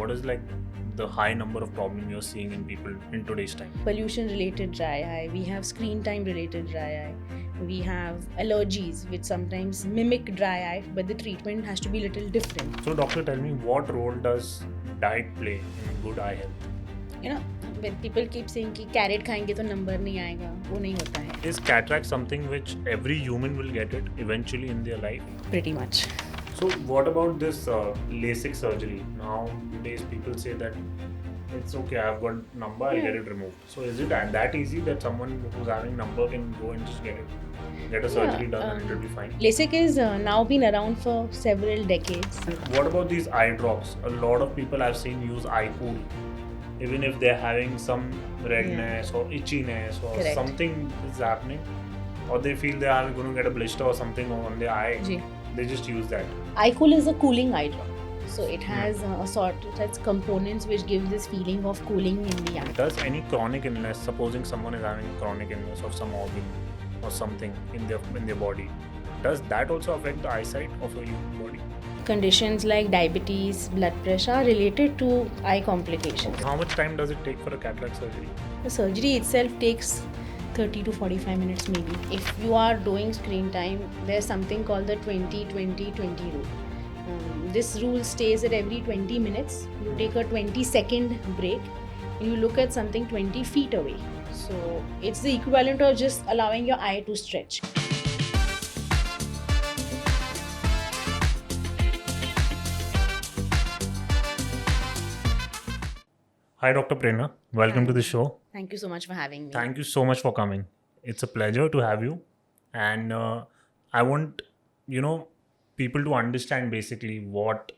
what is like the high number of problem you're seeing in people in today's time? Pollution related dry eye, we have screen time related dry eye, we have allergies which sometimes mimic dry eye, but the treatment has to be little different. So doctor, tell me, what role does diet play in good eye health? You know, when people keep saying कि carrot खाएंगे तो number नहीं आएगा, वो नहीं होता है. Is cataract something which every human will get it eventually in their life? Pretty much. So what about this LASIK surgery? Nowadays people say that it's okay, I've got number, I'll get it removed. So is it that easy that someone who's having number can go and just get a surgery done and it will be fine? LASIK is now been around for several decades. What about these eye drops? A lot of people I've seen use eye cool, even if they're having some redness or itchiness or Correct. something is happening, or they feel they are going to get a blister or something on their eye. Ji. They just use that. iCool is a cooling eye drop. So it has it has components which give this feeling of cooling in the eye. Does any chronic illness, supposing someone is having chronic illness of some organ or something in their body, does that also affect the eyesight of a human body? Conditions like diabetes, blood pressure are related to eye complications. How much time does it take for a cataract surgery? The surgery itself takes 30 to 45 minutes maybe. If you are doing screen time, there's something called the 20-20-20 rule. This rule stays at every 20 minutes. You take a 20-second break and you look at something 20 feet away. So it's the equivalent of just allowing your eye to stretch. Hi, Dr. Prerna. Welcome to the show. Thank you so much for having me. Thank you so much for coming. It's a pleasure to have you. And I want, people to understand basically what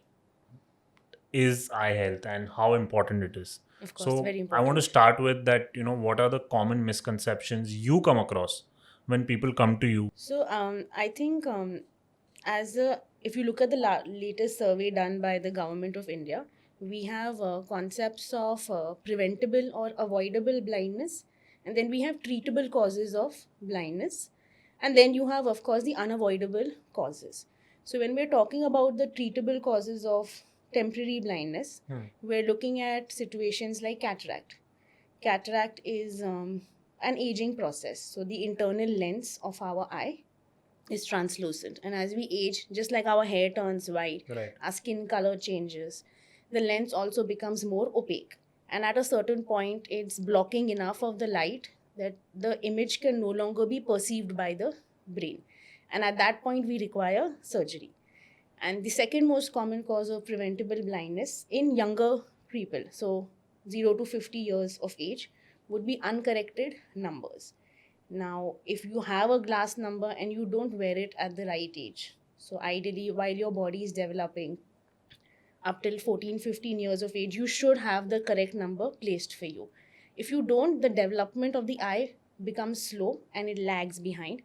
is eye health and how important it is. Of course, So very I important. want to start with that, what are the common misconceptions you come across when people come to you? So I think if you look at the latest survey done by the government of India, we have concepts of preventable or avoidable blindness, and then we have treatable causes of blindness, and then you have, of course, the unavoidable causes. So when we're talking about the treatable causes of temporary blindness, we're looking at situations like cataract. Cataract is an aging process. So the internal lens of our eye is translucent, and as we age, just like our hair turns white, Right. our skin color changes, the lens also becomes more opaque, and at a certain point it's blocking enough of the light that the image can no longer be perceived by the brain, and at that point we require surgery. And the second most common cause of preventable blindness in younger people, so 0 to 50 years of age, would be uncorrected numbers. Now, if you have a glass number and you don't wear it at the right age, so ideally while your body is developing up till 14-15 years of age, you should have the correct number placed for you. If you don't, the development of the eye becomes slow and it lags behind.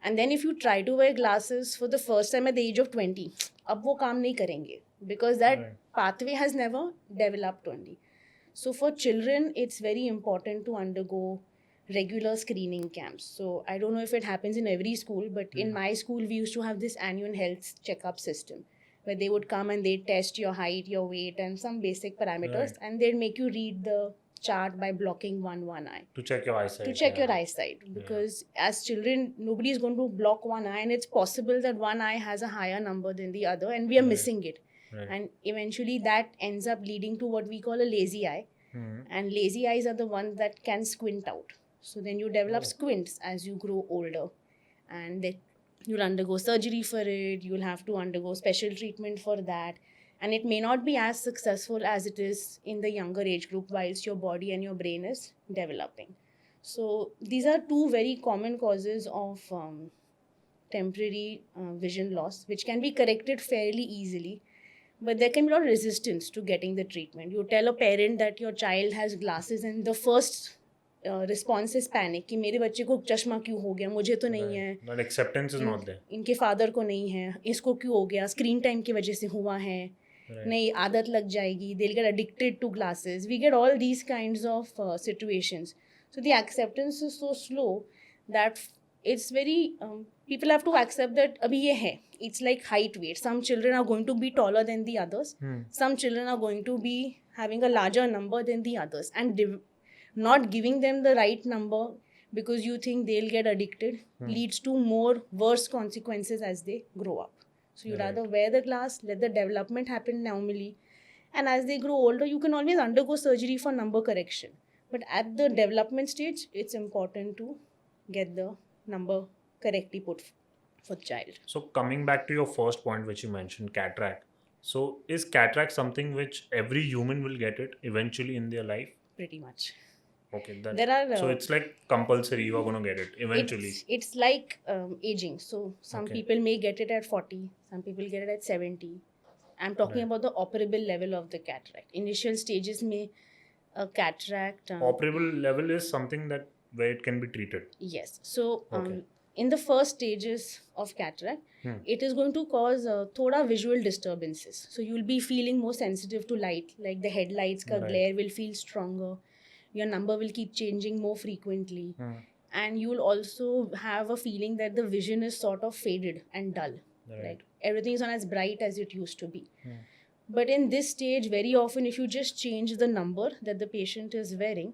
And then if you try to wear glasses for the first time at the age of 20, ab wo kaam nahi karenge, because that Right. pathway has never developed only. So for children, it's very important to undergo regular screening camps. So I don't know if it happens in every school, but in my school, we used to have this annual health checkup system where they would come and they'd test your height, your weight, and some basic parameters, Right. and they'd make you read the chart by blocking one eye To check your eyesight. to check yeah. your eyesight, because as children nobody is going to block one eye, and it's possible that one eye has a higher number than the other and we are Right. missing it. Right. And eventually that ends up leading to what we call a lazy eye, Mhm. and lazy eyes are the ones that can squint out. So then you develop Oh. squints as you grow older, and then you'll undergo surgery for it, you'll have to undergo special treatment for that, and it may not be as successful as it is in the younger age group whilst your body and your brain is developing. So these are two very common causes of temporary vision loss, which can be corrected fairly easily, but there can be a lot of resistance to getting the treatment. You tell a parent that your child has glasses and the first response is panic कि मेरे बच्चे को चश्मा क्यों हो गया, मुझे तो नहीं है, That acceptance is not there. इनके फादर को नहीं है, इसको क्यों हो गया, स्क्रीन टाइम की वजह से हुआ है, Right. नहीं आदत लग जाएगी, they'll get addicted to glasses. We get all these kinds of situations. So the acceptance is so slow that it's very people have to accept that abhi ye hai. It's like height weight. Some children are going to be taller than the others. Some children are going to be having a larger number than the others. And not giving them the right number because you think they'll get addicted leads to more worse consequences as they grow up. So you rather wear the glass, let the development happen normally. And as they grow older, you can always undergo surgery for number correction. But at the development stage, it's important to get the number correctly put for the child. So coming back to your first point, which you mentioned, cataract. So is cataract something which every human will get it eventually in their life? Pretty much. Okay, that. There are So it's like compulsory. You are gonna get it eventually. It's like aging. So some people may get it at 40, some people get it at 70. I'm talking about the operable level of the cataract. Initial stages may a cataract. Operable level is something that where it can be treated. Yes. So in the first stages of cataract, it is going to cause thoda visual disturbances. So you'll be feeling more sensitive to light, like the headlights ka glare will feel stronger. Your number will keep changing more frequently. And you'll also have a feeling that the vision is sort of faded and dull. Like everything is not as bright as it used to be. But in this stage, very often, if you just change the number that the patient is wearing,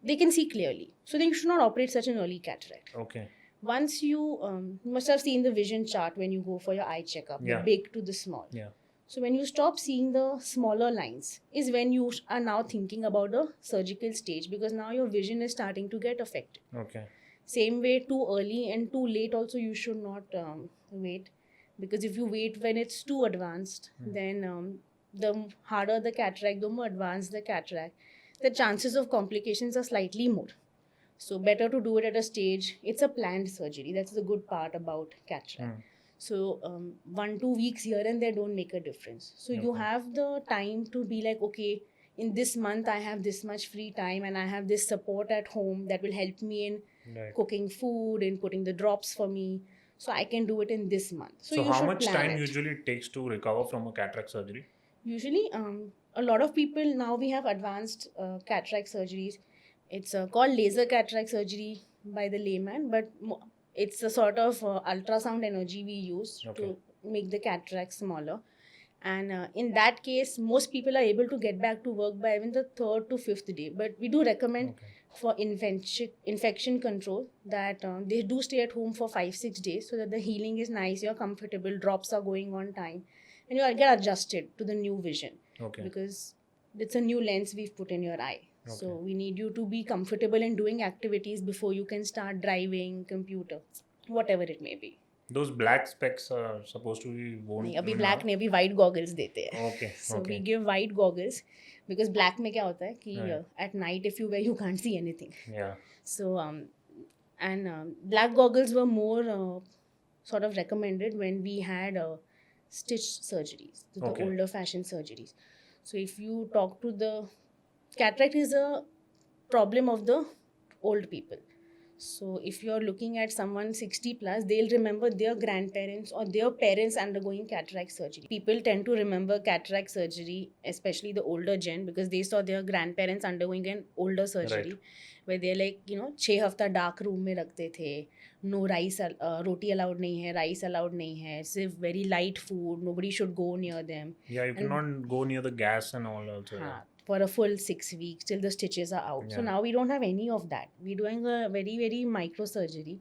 they can see clearly. So then you should not operate such an early cataract. Okay. Once you must have seen the vision chart when you go for your eye checkup, the big to the small. Yeah. So when you stop seeing the smaller lines is when you are now thinking about the surgical stage, because now your vision is starting to get affected. Okay. Same way, too early and too late also you should not wait, because if you wait when it's too advanced, then the harder the cataract, the more advanced the cataract, the chances of complications are slightly more. So better to do it at a stage. It's a planned surgery. That's the good part about cataract. So 1-2 weeks here and there don't make a difference. So you have the time to be like, okay, in this month I have this much free time and I have this support at home that will help me in cooking food and putting the drops for me. So I can do it in this month. So you how should much plan time it. usually it takes to recover from a cataract surgery? Usually, a lot of people now we have advanced cataract surgeries. It's called laser cataract surgery by the layman, but it's a sort of ultrasound energy we use to make the cataract smaller. And in that case, most people are able to get back to work by even the 3rd to 5th day. But we do recommend for infection control that they do stay at home for 5-6 days so that the healing is nice, you're comfortable, drops are going on time, and you get adjusted to the new vision. Because it's a new lens we've put in your eye. So we need you to be comfortable in doing activities before you can start driving, computer, whatever it may be. Those black specs are supposed to be worn. नहीं, अभी black नहीं, अभी white goggles देते हैं. Okay. So we give white goggles because black में क्या होता है कि at night if you wear you can't see anything. Yeah. So black goggles were more sort of recommended when we had stitch surgeries, the older fashion surgeries. So if you talk to the cataract is a problem of the old people. So if you're looking at someone 60 plus, they'll remember their grandparents or their parents undergoing cataract surgery. People tend to remember cataract surgery, especially the older gen, because they saw their grandparents undergoing an older surgery, where they're like, 6 हफ्ता dark room में रखते थे. No rice, roti allowed नहीं है, rice allowed नहीं है, सिर्फ very light food, nobody should go near them. Yeah, you cannot go near the gas and all also. For a full 6 weeks till the stitches are out. So now we don't have any of that. We're doing a very, very micro surgery.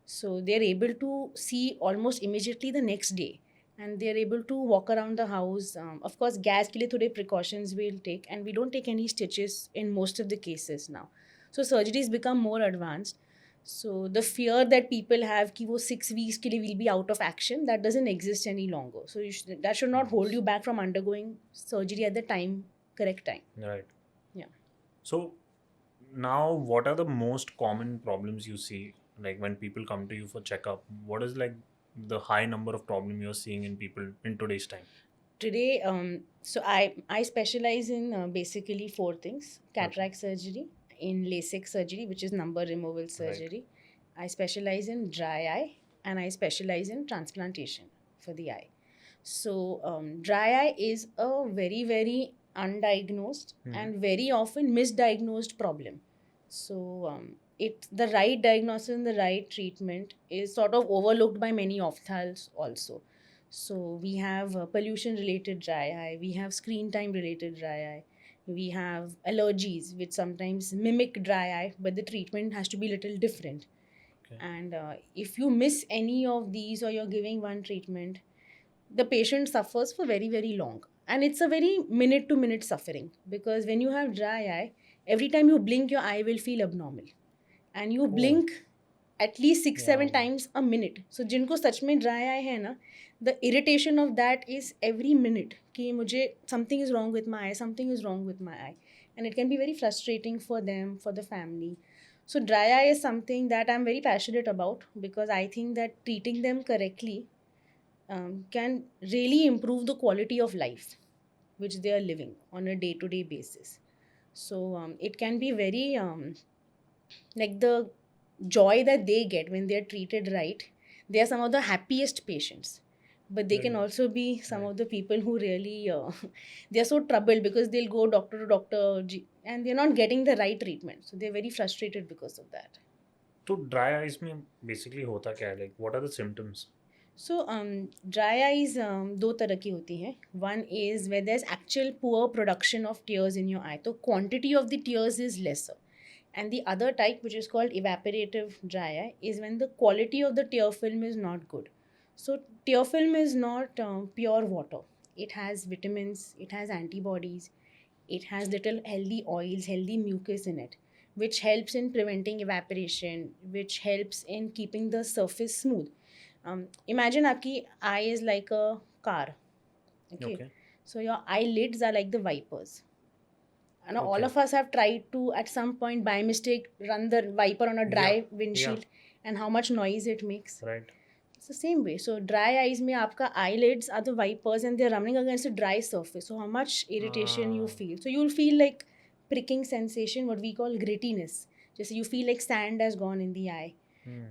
So they're able to see almost immediately the next day. And they're able to walk around the house. Of course, gas ke liye thode precautions we'll take. And we don't take any stitches in most of the cases now. So surgeries become more advanced. So the fear that people have ki wo 6 weeks ke liye will be out of action, that doesn't exist any longer. So that should not hold you back from undergoing surgery at the correct time. Right. Yeah. So now what are the most common problems you see, like when people come to you for checkup? What is like the high number of problem you're seeing in people in today's time? Today, so I specialize in basically 4 things: cataract surgery, in Lasc surgery, which is number removal surgery. I specialize in dry eye, and I specialize in transplantation for the eye. So dry eye is a very, very undiagnosed and very often misdiagnosed problem. So the right diagnosis and the right treatment is sort of overlooked by many ophthalms also. So we have pollution related dry eye, we have screen time related dry eye, we have allergies which sometimes mimic dry eye, but the treatment has to be little different. Okay. And if you miss any of these or you're giving one treatment, the patient suffers for very very long, and it's a very minute to minute suffering, because when you have dry eye, every time you blink your eye will feel abnormal, and you Oh, blink at least 6-7 yeah. times a minute. So जिनको सच में dry eye है ना, the irritation of that is every minute कि मुझे something is wrong with my eye, something is wrong with my eye, and it can be very frustrating for them, for the family. So dry eye is something that I'm very passionate about, because I think that treating them correctly can really improve the quality of life which they are living on a day-to-day basis. So it can be very like the joy that they get when they are treated right. They are some of the happiest patients, but they can Right. also be some Right. of the people who really they are so troubled because they'll go doctor to doctor and they're not getting the right treatment, so they're very frustrated because of that. तो dry eyes में basically होता क्या है, like what are the symptoms? So dry eyes दो तरह की होती हैं. One is where there's actual poor production of tears in your eye, तो quantity of the tears is lesser. And the other type, which is called evaporative dry eye, is when the quality of the tear film is not good. So tear film is not pure water. It has vitamins, it has antibodies, it has little healthy oils, healthy mucus in it, which helps in preventing evaporation, which helps in keeping the surface smooth. Imagine आपकी eye is like a car. Okay. Okay. So your eyelids are like the wipers. And all Okay. of us have tried to, at some point, by mistake, run the wiper on a dry Yeah. windshield, Yeah. and how much noise it makes. Right. It's the same way. So dry eyes में आपका eyelids are the wipers and they're running against a dry surface. So how much irritation you feel. So you'll feel like pricking sensation, what we call grittiness. Just you feel like sand has gone in the eye.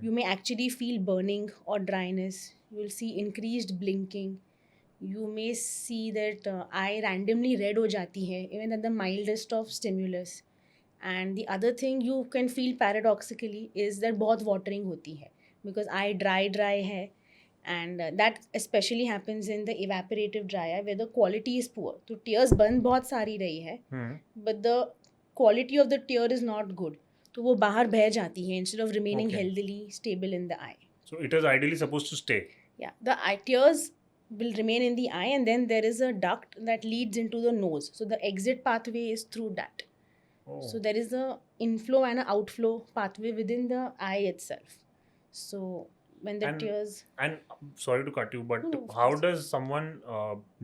You may actually feel burning or dryness. You will see increased blinking. You may see that eye randomly red हो जाती है even at the mildest of stimulus. And the other thing you can feel paradoxically is that बहुत watering होती है because eye dry है. And that especially happens in the evaporative dry eye where the quality is poor. तो tears बंद बहुत सारी रही है, but the quality of the tear is not good. तो वो बाहर बह जाती है instead of remaining Okay. healthily stable in the eye. So it is ideally supposed to stay. Yeah, the eye tears will remain in the eye, and then there is a duct that leads into the nose. So the exit pathway is through that. Oh. So there is a inflow and a outflow pathway within the eye itself. So when the tears. And sorry to cut you, but No, how please. does someone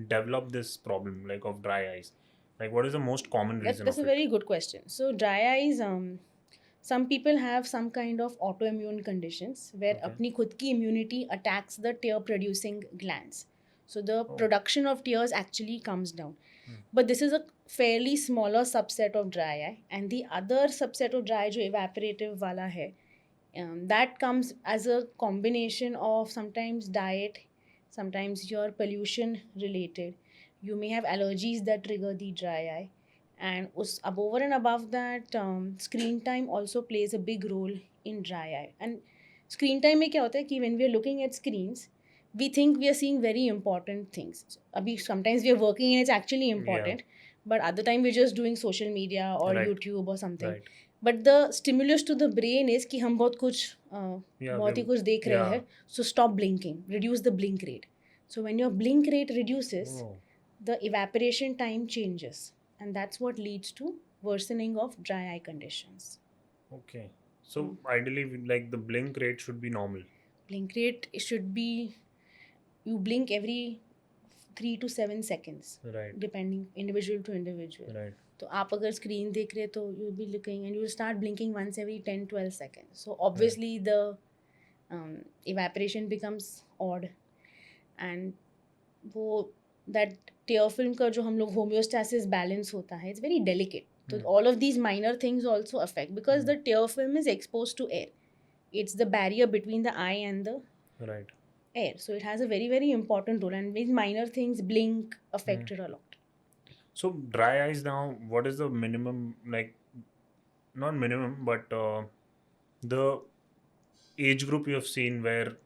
develop this problem like of dry eyes? Like what is the most common reason That's of a it? very good question. So dry eyes, some people have some kind of autoimmune conditions where Okay. अपनी खुद की immunity attacks the tear producing glands. So the Oh. production of tears actually comes down. But this is a fairly smaller subset of dry eye, and the other subset of dry eye जो evaporative वाला है, that comes as a combination of sometimes diet, sometimes your pollution related. You may have allergies that trigger the dry eye, and over and above that, screen time also plays a big role in dry eye. And screen time में क्या होता है कि when we are looking at screens, we think we are seeing very important things. Abhi, sometimes we are working and it's actually important, but other time we're just doing social media or Right. YouTube or something. Right. But the stimulus to the brain is कि हम बहुत कुछ बहुत ही कुछ देख रहे हैं. So stop blinking, reduce the blink rate. So when your blink rate reduces, Oh. the evaporation time changes, and that's what leads to worsening of dry eye conditions. Okay. So ideally, like the blink rate should be normal. Blink rate should be, you blink every 3 to 7 seconds, Right. depending individual to individual. Right. तो आप अगर screen देख रहे तो you be looking and you start blinking once every 10-12 seconds. So obviously the evaporation becomes odd, and वो that tear film का जो हम लोग homeostasis balance होता है, it's very delicate. So all of these minor things also affect because the tear film is exposed to air. It's the barrier between the eye and the Right. air. So it has a very, very important role, and these minor things blink affect it a lot. So dry eyes now, what is the minimum, like not minimum, but the age group you have seen where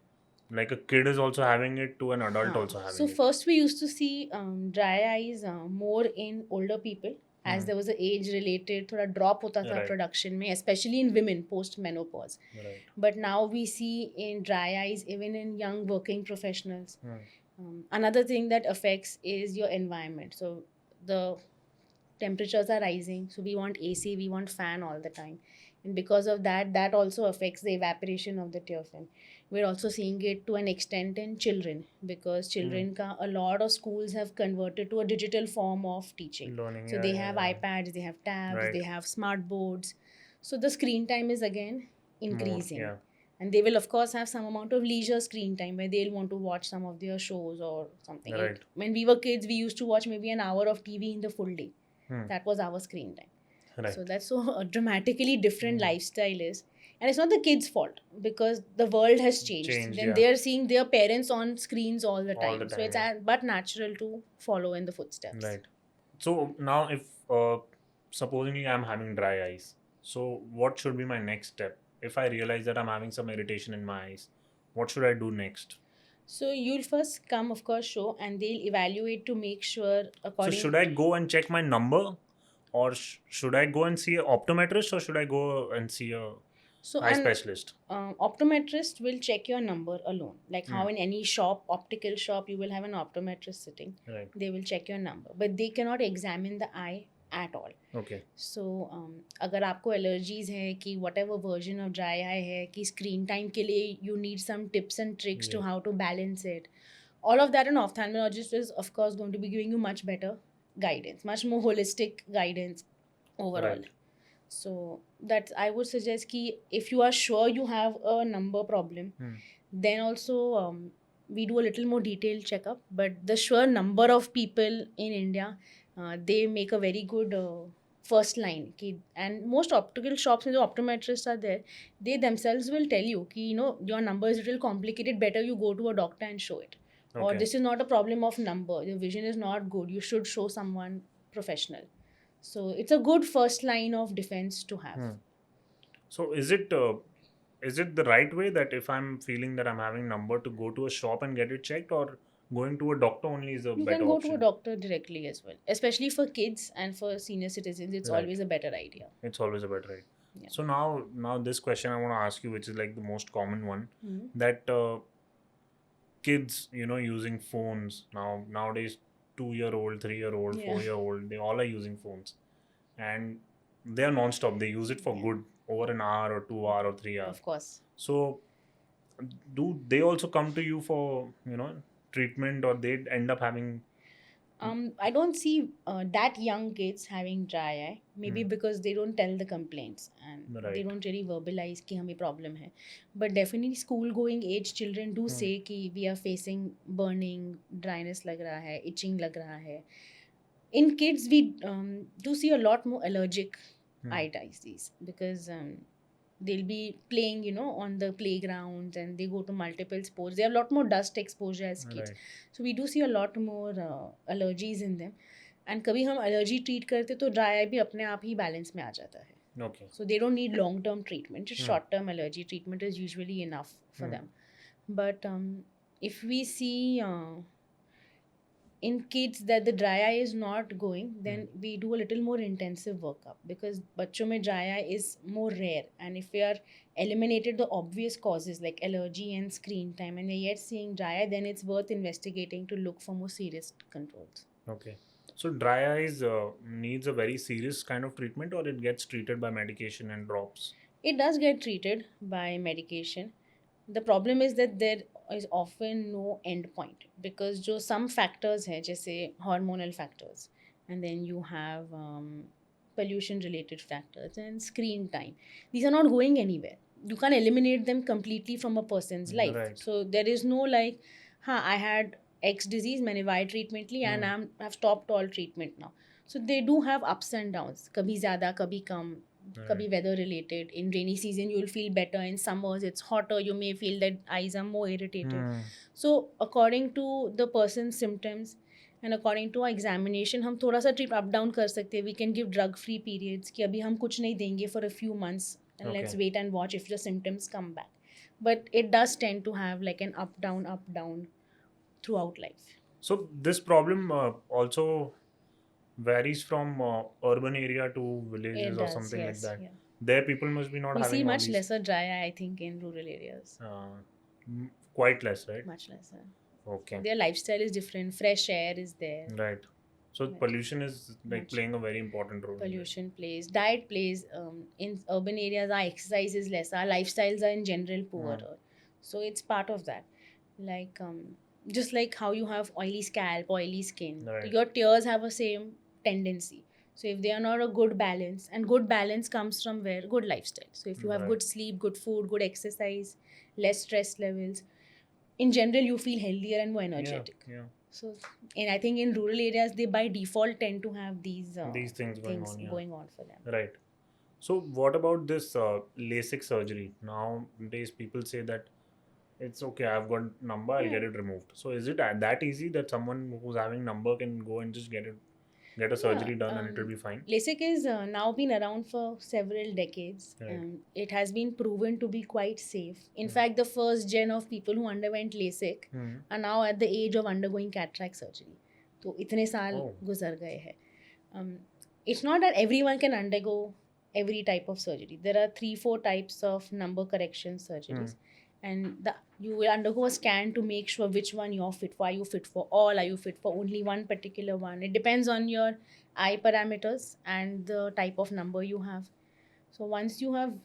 like a kid is also having it to an adult Huh. also So having it? first we used to see dry eyes more in older people as Hmm. there was a age related थोड़ा drop होता था Right, production में, especially in women post menopause. right. But now we see in dry eyes even in young working professionals. Hmm. Another thing that affects is your environment. So the temperatures are rising, so we want AC, we want fan all the time, and because of that, that also affects the evaporation of the tear film. We're also seeing it to an extent in children, because Hmm. children ka a lot of schools have converted to a digital form of teaching. Learning, So yeah, they yeah, have yeah. iPads, they have tabs, Right. they have smart boards, so the screen time is again More, increasing. yeah. And they will of course have some amount of leisure screen time where they'll want to watch some of their shows or something. Right. When we were kids, we used to watch maybe an hour of TV in the full day. Hmm. That was our screen time. So Right. that's so dramatically different Hmm. lifestyle is. And it's not the kids' fault because the world has changed. Changed, Then yeah. they're seeing their parents on screens all the All the time. So time, it's yeah. but natural to follow in the footsteps. Right. So now, if supposingly I'm having dry eyes, so what should be my next step? If I realize that I'm having some irritation in my eyes, what should I do next? So you'll first come, of course, show, and they'll evaluate to make sure So according. should I go and check my number, or should I go and see an optometrist, or should I go and see a So eye an specialist? optometrist will check your number alone. Like Hmm. how in any shop, optical shop, you will have an optometrist sitting. Right. They will check your number, but they cannot examine the eye at all. Okay. सो अगर आपको allergies है कि whatever version of dry eye है कि screen time के लिए you need some tips and tricks to Yeah. How to balance it all of that, an ophthalmologist is of course going to be giving you much better guidance, much more holistic guidance overall. Right. So that I would suggest ki if you are sure you have a number problem, Hmm. then also we do a little more detailed checkup. But the sure number of people in India, they make a very good first line ki, and most optical shops and the optometrists are there, they themselves will tell you ki, you know, your number is a little complicated, better you go to a doctor and show it. Or Okay. this is not a problem of number, your vision is not good, you should show someone professional. So it's a good first line of defense to have. Hmm. So is it the right way that if I'm feeling that I'm having number to go to a shop and get it checked, or going to a doctor only is a You better can go to a option? doctor directly as well, especially for kids and for senior citizens. It's Right. always a better idea. It's always a better right. Yeah. So now this question I want to ask you, which is like the most common one, Mhm. that kids, using phones nowadays, 2 year old, 3 year old, Yeah. 4 year old, they all are using phones, and they are non-stop. They use it for Yeah. good over an hour or 2 hour or 3 hour. Of course. So do they also come to you for treatment, or they end up having? I don't see that young kids having dry eye. Maybe Hmm. because they don't tell the complaints and they Right. don't really verbalize कि हमें problem है. But definitely school going age children do say कि we are facing burning, dryness लग रहा है, itching लग रहा है. In kids we do see a lot more allergic eye disease because they'll be playing, you know, on the playgrounds and they go to multiple sports. They have a lot more dust exposure as kids. Right. So we do see a lot more allergies in them. And कभी हम allergy treat करते तो dry eye भी अपने आप ही balance में आ जाता है. Okay. So they don't need long term treatment. Just Hmm. short term allergy treatment is usually enough for Hmm. them. But if we see in kids that the dry eye is not going, then we do a little more intensive workup because बच्चों में dry eye is more rare, and if we are eliminated the obvious causes like allergy and screen time and we're yet seeing dry eye, then it's worth investigating to look for more serious controls. Okay. So dry eyes needs a very serious kind of treatment, or it gets treated by medication and drops? It does get treated by medication. The problem is that there is often no end point because जो some factors हैं जैसे hormonal factors, and then you have pollution related factors and screen time. These are not going anywhere. You can't eliminate them completely from a person's life. Right. So there is no like, हाँ I had X disease, मैंने Y treatment Lee and I've stopped all treatment now. So they do have ups and downs. कभी ज़्यादा कभी कम. Kabhi weather related. In rainy season you'll feel better, in summers it's hotter, you may feel that eyes are more irritated. So according to the person's symptoms and according to our examination हम थोड़ा सा trip up down कर सकते हैं. We can give drug free periods कि अभी हम कुछ नहीं देंगे for a few months, and let's Okay. wait and watch if the symptoms come back. But it does tend to have like an up down throughout life. So this problem also varies from urban area to It villages or does, something like yes, that. yeah. There, people must be not We see having all much these. lesser dry eye, I think, in rural areas. Quite less, right? Much lesser. Okay. Their lifestyle is different. Fresh air is there. Right. So Right. pollution is like Much playing a very important role in this. pollution plays. Diet plays. In urban areas, our exercise is less. Our lifestyles are in general Hmm. poorer. So it's part of that. Like just like how you have oily scalp, oily skin, Right. your tears have a same tendency. So if they are not a good balance, and good balance comes from where? Good lifestyle. So if you have Right. good sleep, good food, good exercise, less stress levels, in general you feel healthier and more Yeah. energetic. Yeah. So, and I think in rural areas they by default tend to have these These things going things on. Yeah. going on for them. Right. So what about this LASIK surgery? Nowadays, people say that it's okay. I've got number. I'll get Yeah. it removed. So is it that easy that someone who's having number can go and just get a Yeah, surgery done and it will be fine? LASIK is now been around for several decades. Right. It has been proven to be quite safe. In Hmm. fact, the first gen of people who underwent LASIK Hmm. are now at the age of undergoing cataract surgery. तो इतने साल Oh. गुजर गए हैं. Um, it's not that everyone can undergo every type of surgery. There are 3-4 types of number correction surgeries, and you will undergo a scan to make sure which one you're fit for. Are you fit for all? Are you fit for only one particular one? It depends on your eye parameters and the type of number you have. So once you have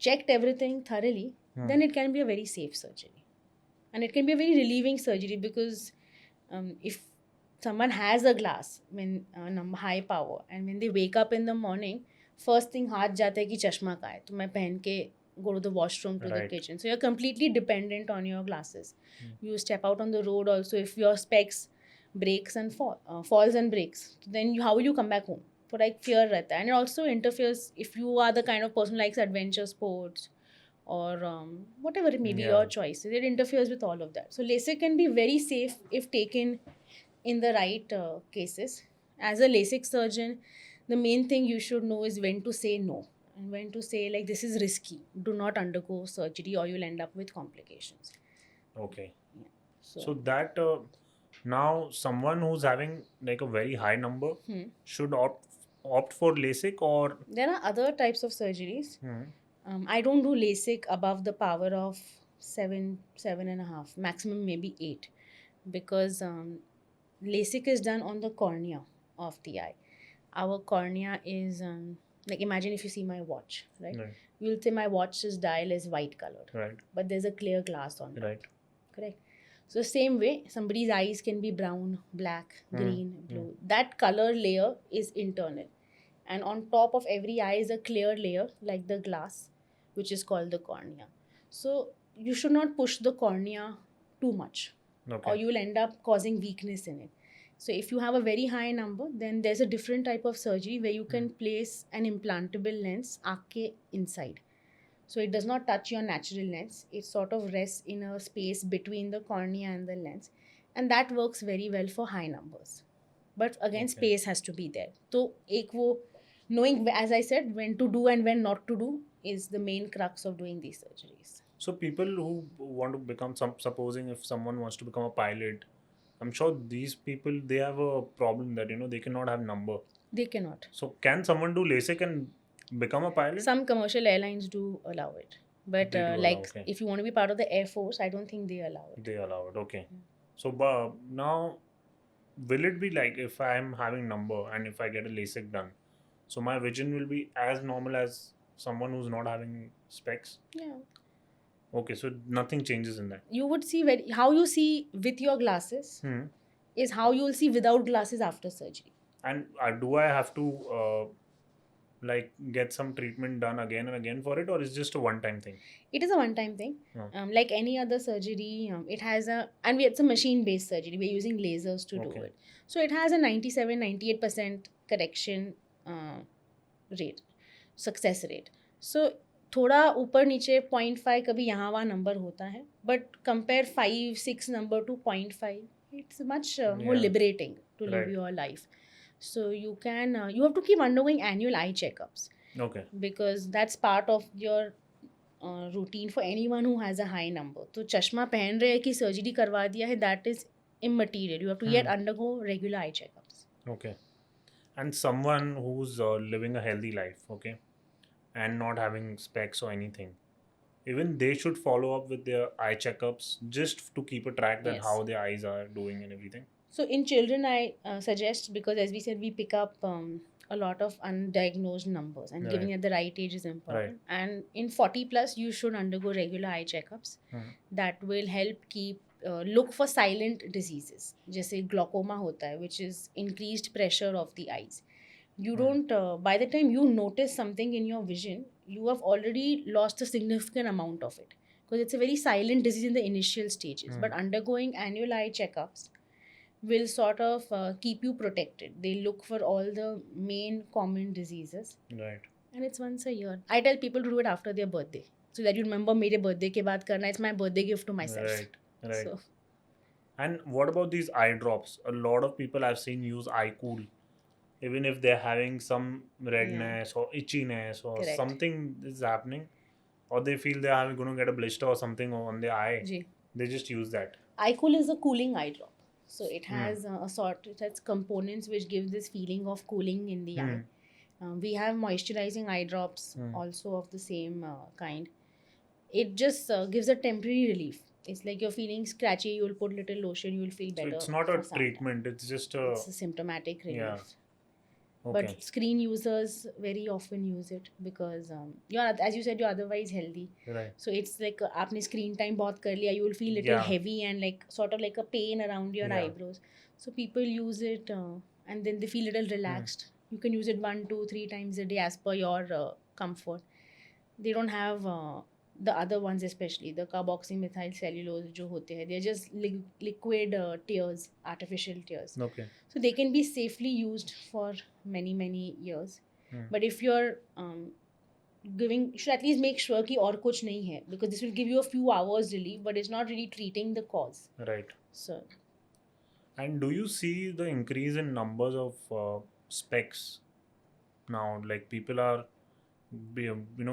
checked everything thoroughly, then it can be a very safe surgery, and it can be a very relieving surgery because if someone has a glass when high power and when they wake up in the morning, first thing हाथ जाता है कि चश्मा कहाँ है, तो मैं पहन के go to the washroom, to the Right. kitchen. So you're completely dependent on your glasses. You step out on the road also, if your specs breaks and falls and breaks, then how will you come back home? For like fear रहता है, and it also interferes if you are the kind of person who likes adventure sports or whatever it may be Yeah. your choices. It interferes with all of that. So LASIK can be very safe if taken in the right cases. As a LASIK surgeon, the main thing you should know is when to say no and when to say like this is risky. Do not undergo surgery or you'll end up with complications. Okay. So, So that now someone who's having like a very high number should opt for LASIK or there are other types of surgeries. Hmm. I don't do LASIK above the power of 7.5, maximum maybe 8, because LASIK is done on the cornea of the eye. Our cornea is like, imagine if you see my watch, right? Right. You'll say my watch's dial is white colored, Right. but there's a clear glass on top. Right. Correct. So same way, somebody's eyes can be brown, black, green, blue. That color layer is internal, and on top of every eye is a clear layer like the glass, which is called the cornea. So you should not push the cornea too much, Okay. or you will end up causing weakness in it. So if you have a very high number, then there's a different type of surgery where you can place an implantable lens आँख inside. So it does not touch your natural lens. It sort of rests in a space between the cornea and the lens, and that works very well for high numbers. But again, Okay. space has to be there. So एक वो knowing, as I said, when to do and when not to do is the main crux of doing these surgeries. So people who want to become supposing if someone wants to become a pilot, I'm sure these people they have a problem that they cannot have number. They cannot. So can someone do LASIK and become a pilot? Some commercial airlines do allow it, but They do allow, like okay. if you want to be part of the Air Force, I don't think they allow it. They allow it. Okay. So now will it be like if I'm having number and if I get a LASIK done, so my vision will be as normal as someone who's not having specs? Yeah. Okay, so nothing changes in that. You would see how you see with your glasses is how you will see without glasses after surgery. And do I have to like get some treatment done again and again for it, or is it just a one-time thing? It is a one-time thing. Like any other surgery, it has it's a machine-based surgery. We're using lasers to do it. So it has a 97-98% correction rate, success rate. So थोड़ा ऊपर नीचे 0.5 कभी यहाँ वहाँ number होता है, but compare 5-6 number to 0.5, it's much more liberating to live your life. So you have to keep undergoing annual eye checkups. Okay. because that's part of your routine for anyone who has a high number. तो चश्मा पहन रहे हैं कि surgery करवा दिया है, that is immaterial. You have to yet undergo regular eye checkups. Okay. And someone who's living a healthy life, okay, and not having specs or anything, even they should follow up with their eye checkups just to keep a track that Yes. how their eyes are doing and everything. So in children, I suggest, because as we said, we pick up a lot of undiagnosed numbers, and giving Right. at the right age is important. Right. And in 40 plus, you should undergo regular eye checkups. That will help keep look for silent diseases, जैसे glaucoma होता है, which is increased pressure of the eyes. You don't by the time you notice something in your vision, you have already lost a significant amount of it, because it's a very silent disease in the initial stages. But undergoing annual eye checkups will sort of keep you protected. They look for all the main common diseases, Right. and it's once a year. I tell people to do it after their birthday, so that you remember मेरे birthday के बाद करना. It's my birthday gift to myself. Right. Right. So And what about these eye drops? A lot of people I've seen use eye cool, even if they're having some redness or itchiness or Correct. something is happening, or they feel they are going to get a blister or something on their eye. Ji. They just use that. iCool is a cooling eye drop. So it has it has components which give this feeling of cooling in the eye. We have moisturizing eye drops also of the same kind. It just gives a temporary relief. It's like you're feeling scratchy, you'll put little lotion, you'll feel So better. it's not a for some time. treatment, it's just a. It's a symptomatic relief. Yeah. Okay. But screen users very often use it because you're, as you said, you're otherwise healthy. Right. So it's like आपने screen time बहुत कर लिया, you will feel little Yeah. heavy and like sort of like a pain around your Yeah. eyebrows. So people use it and then they feel little relaxed. You can use it 1, 2, 3 times a day as per your comfort. They don't have the other ones, especially the carboxymethyl cellulose जो होते हैं, they're just liquid tears, artificial tears. Okay. So they can be safely used for many years. But if you're giving, you should at least make sure कि और कुछ नहीं है, because this will give you a few hours relief, but it's not really treating the cause. Right. So And do you see the increase in numbers of specs now? Like people are,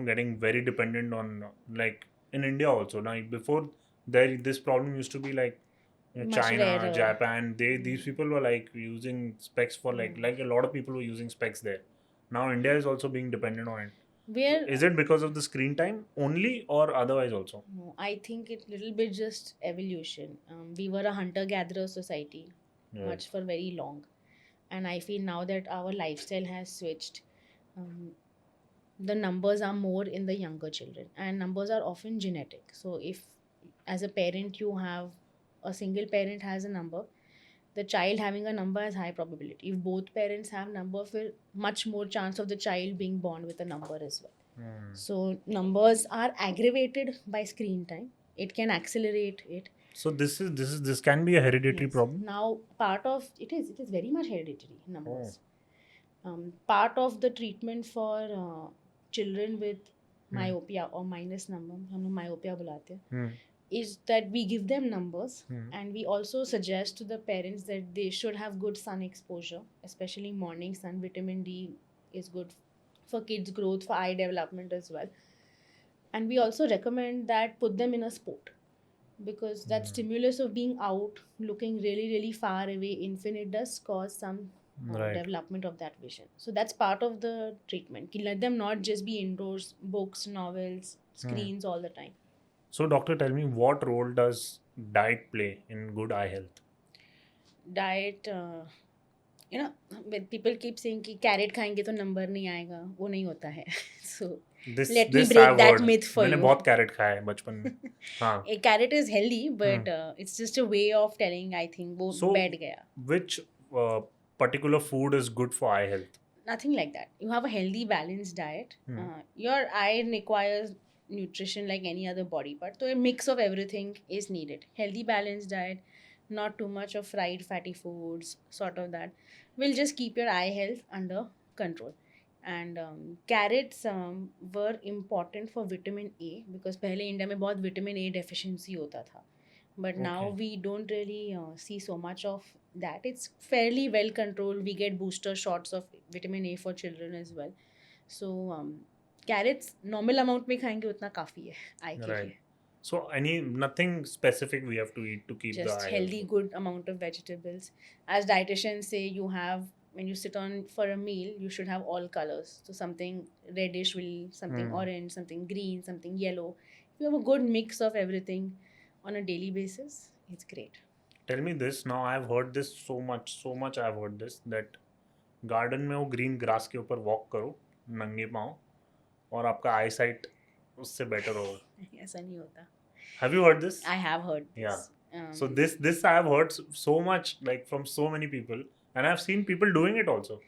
getting very dependent on, like in India also. Like before, this problem used to be like Much China, rarer. Japan. These people were like using specs for like a lot of people were using specs there. Now India is also being dependent on it. where Is it because of the screen time only, or otherwise also? No, I think it's little bit just evolution. We were a hunter-gatherer society much for very long, and I feel now that our lifestyle has switched, the numbers are more in the younger children, and numbers are often genetic. So if as a parent you have a single parent has a number, the child having a number has high probability. If both parents have number, फिर much more chance of the child being born with a number as well. So numbers are aggravated by screen time. It can accelerate it. So this can be a hereditary Yes. problem. Now part of it is very much hereditary numbers. Part of the treatment for children with myopia or minus number, हम लोग myopia बुलाते हैं, is that we give them numbers, and we also suggest to the parents that they should have good sun exposure, especially morning sun. Vitamin D is good for kids' growth, for eye development as well. And we also recommend that put them in a sport, because that stimulus of being out, looking really far away, infinite, does cause some Right. development of that vision. So that's part of the treatment. Let them not just be indoors, books, novels, screens all the time. So doctor, tell me, what role does diet play in good eye health? Diet, when people keep saying कि carrot खाएंगे तो number नहीं आएगा, वो नहीं होता है. So let me break I've that heard. myth for मैंने you. बहुत carrot खाया है बचपन में. हाँ. A carrot is healthy, but it's just a way of telling, I think, वो So बैठ गया. which particular food is good for eye health? Nothing like that. You have a healthy, balanced diet. Your eye requires nutrition like any other body part. So a mix of everything is needed. Healthy, balanced diet, not too much of fried, fatty foods, sort of that, will just keep your eye health under control. And carrots were important for vitamin A, because पहले India में बहुत vitamin A deficiency होता था. But now Okay. we don't really see so much of that. It's fairly well controlled. We get booster shots of vitamin A for children as well. So carrots normal amount में खाएंगे उतना काफ़ी है eye के Right. लिए. So nothing specific we have to eat to keep the Just eye healthy healthy. good amount of vegetables. As dietitians say, you have, when you sit on for a meal, you should have all colors. So something reddish will, something orange, something green, something yellow. If you have a good mix of everything on a daily basis, it's great. Tell me this now. I've heard this so much. I've heard this that garden में वो green grass के ऊपर walk करो नंगे पाँव और आपका आई site उससे बेटर होगा. ऐसा नहीं होता. Have you heard this? I have heard this. Yeah. So this I have heard so much like from so many people, and I've seen people doing it also.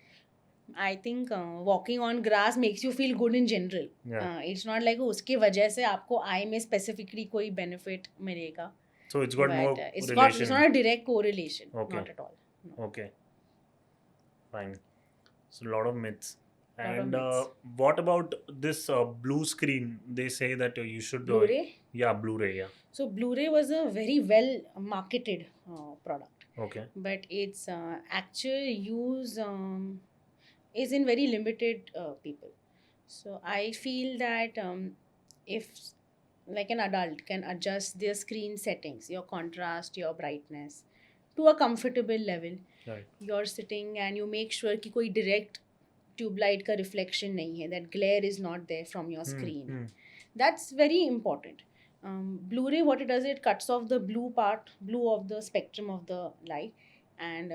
I think walking on grass makes you feel good in general. Yeah. It's not like उसके वजह से आपको आई में specifically कोई benefit मिलेगा. So it's got But more it's relation. not a direct correlation. Okay. Not at all. No. Okay. Fine. So a lot of myths. Lot of And myths. what about this blue screen? They say that you should do it. Blu-ray. Yeah, Blu-ray. Yeah. So Blu-ray was a very well marketed product, Okay. but its actual use is in very limited people. So I feel that if like an adult can adjust their screen settings, your contrast, your brightness to a comfortable level, Right. you're sitting and you make sure कि कोई direct tube light का reflection नहीं है, that glare is not there from your screen. That's very important. Blu-ray, what it does, it cuts off the blue of the spectrum of the light, and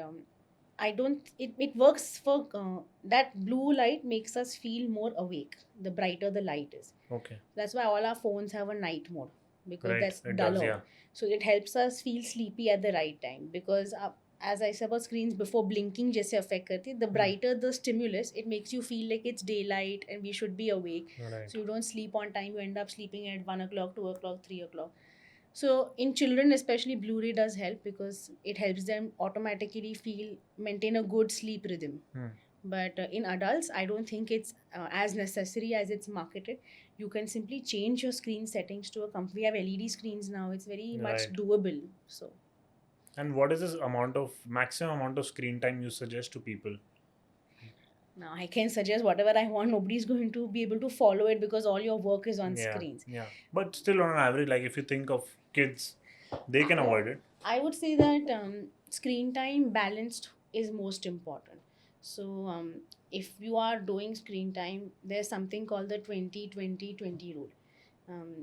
it works for that blue light makes us feel more awake the brighter the light is. Okay. That's why all our phones have a night mode, because Right. that's It duller. does, yeah. So it helps us feel sleepy at the right time, because as I said about screens before, blinking जैसे affect करती है, the brighter the stimulus, it makes you feel like it's daylight and we should be awake. Right. So you don't sleep on time, you end up sleeping at 1 o'clock, 2 o'clock, 3 o'clock. So in children especially, Blu-ray does help because it helps them automatically maintain a good sleep rhythm. But in adults, I don't think it's as necessary as it's marketed. You can simply change your screen settings to we have LED screens now. It's very much Right. doable. So And what is this maximum amount of screen time you suggest to people? now I can suggest whatever I want. Nobody's going to be able to follow it because all your work is on screens. Yeah. But still, on an average, like if you think of kids, they can avoid it. I would say that screen time balanced is most important. So if you are doing screen time, there's something called the 20-20-20 rule.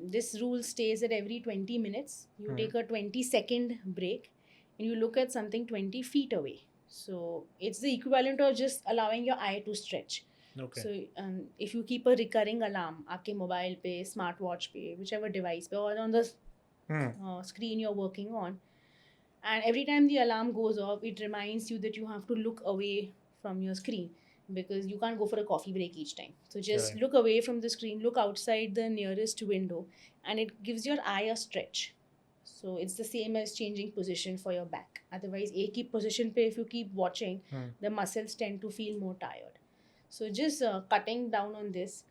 This rule states that every 20 minutes, you take a 20-second break and you look at something 20 feet away. So it's the equivalent of just allowing your eye to stretch. Okay. So if you keep a recurring alarm, आपके mobile पे, smartwatch पे, whichever device पे, or on the screen you're working on, and every time the alarm goes off, it reminds you that you have to look away from your screen, because you can't go for a coffee break each time. So just Correct. look away from the screen, look outside the nearest window, and it gives your eye a stretch. So it's the same as changing position for your back. Otherwise, एक ही position पे if you keep watching, the muscles tend to feel more tired. So just cutting down on this,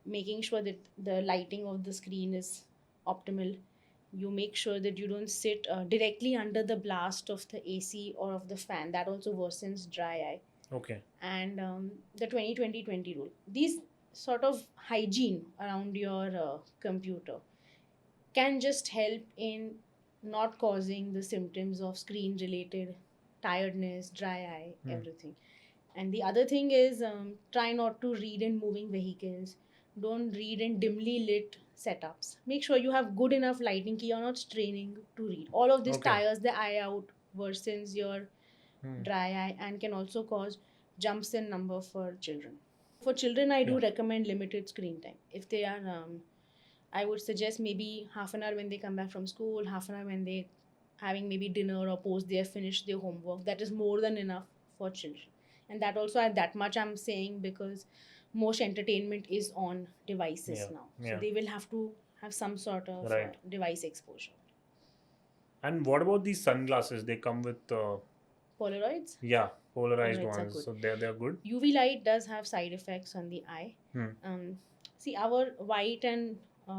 making sure that the lighting of the screen is optimal. You make sure that you don't sit directly under the blast of the AC or of the fan. That also worsens dry eye. Okay. And the 20-20-20 rule. These sort of hygiene around your computer can just help in not causing the symptoms of screen related tiredness, dry eye, everything. And the other thing is, try not to read in moving vehicles. Don't read in dimly lit setups. Make sure you have good enough lighting कि you're not straining to read. All of this Okay. tires the eye out, worsens your dry eye, and can also cause jumps in number for children. For children, I do recommend limited screen time. If they are, I would suggest maybe half an hour when they come back from school, half an hour when they having maybe dinner or post they have finished their homework. That is more than enough for children. And that also at that much I'm saying because most entertainment is on devices now. So they will have to have some sort of device exposure. And what about these sunglasses? They come with Polaroids? Yeah, polarized Polaroids are ones. good. So they're good. UV light does have side effects on the eye. See, our white and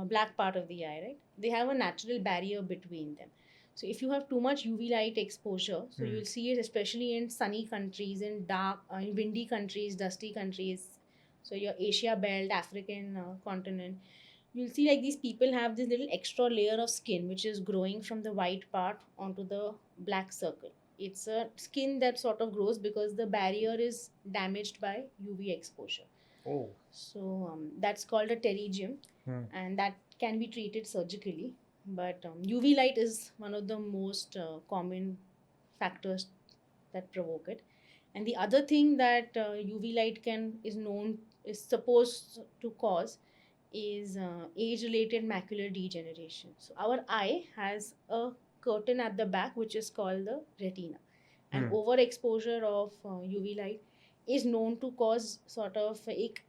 black part of the eye, right? They have a natural barrier between them. So if you have too much UV light exposure, so you'll see it especially in sunny countries, in dark, in windy countries, dusty countries. So your Asia belt, African continent, you'll see like these people have this little extra layer of skin which is growing from the white part onto the black circle. It's a skin that sort of grows because the barrier is damaged by UV exposure. Oh. So that's called a pterygium, Hmm. and that can be treated surgically. But UV light is one of the most common factors that provoke it. And the other thing that UV light is supposed to cause is age-related macular degeneration. So our eye has a curtain at the back which is called the retina, and Hmm. overexposure of UV light is known to cause sort of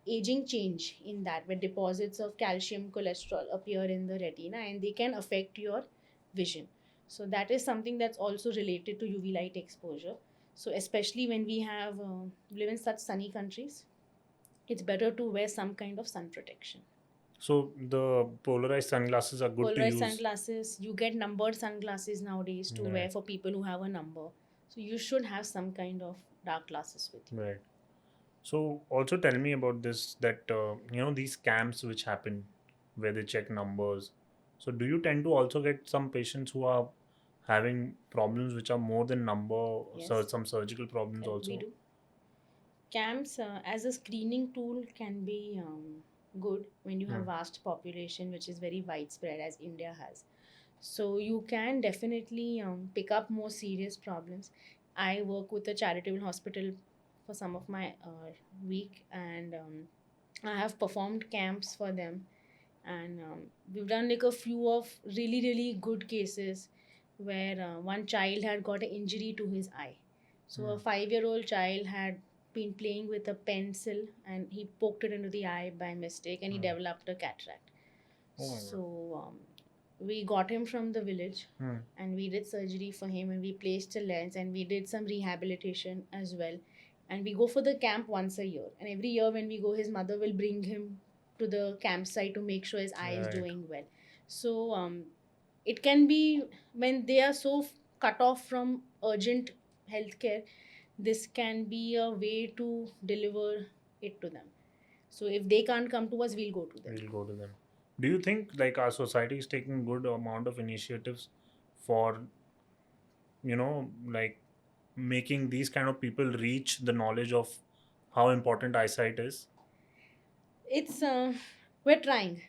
aging change in that, where deposits of calcium, cholesterol appear in the retina, and they can affect your vision. So that is something that's also related to UV light exposure. So especially when we have live in such sunny countries, it's better to wear some kind of sun protection. So the polarized sunglasses are good to Polarized use. sunglasses, you get numbered sunglasses nowadays to wear Right. for people who have a number. So you should have some kind of dark glasses with you. Right. So also tell me about this, that these camps which happen where they check numbers. So do you tend to also get some patients who are having problems which are more than number, Yes, some surgical problems correct. We also? do. Camps as a screening tool can be good when you have Hmm. vast population which is very widespread as India has. So you can definitely pick up more serious problems. I work with a charitable hospital for some of my week, and I have performed camps for them, and we've done like a few of really really good cases where one child had got an injury to his eye. So a Hmm. 5-year-old child had been playing with a pencil and he poked it into the eye by mistake, and he Hmm. developed a cataract. Oh my God. So we got him from the village, Hmm. and we did surgery for him, and we placed a lens, and we did some rehabilitation as well. And we go for the camp once a year, and every year when we go, his mother will bring him to the campsite to make sure his eye is Right. doing well. So it can be when they are so cut off from urgent healthcare, this can be a way to deliver it to them. So if they can't come to us, we'll go to them. We'll go to them. Do you think like our society is taking good amount of initiatives for like making these kind of people reach the knowledge of how important eyesight is? It's we're trying.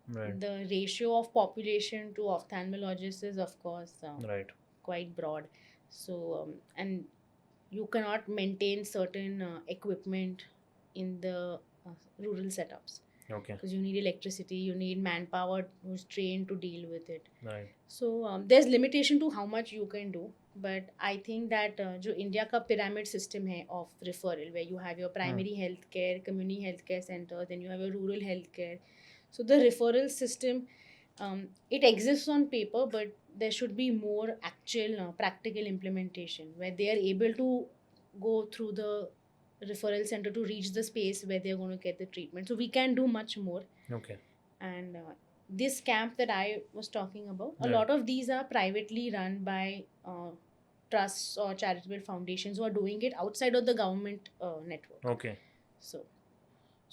Right. The ratio of population to ophthalmologists is of course Right. quite broad. So and you cannot maintain certain equipment in the rural setups Okay. because you need electricity, you need manpower who's trained to deal with it. Right. So there's limitation to how much you can do, but I think that जो India का pyramid system है of referral, where you have your Hmm. primary health care, community health care center, then you have your rural health care. So the referral system, it exists on paper, but there should be more actual practical implementation where they are able to go through the referral center to reach the space where they're going to get the treatment. So we can do much more. Okay. And this camp that I was talking about, a Yeah. lot of these are privately run by trusts or charitable foundations who are doing it outside of the government network. Okay. So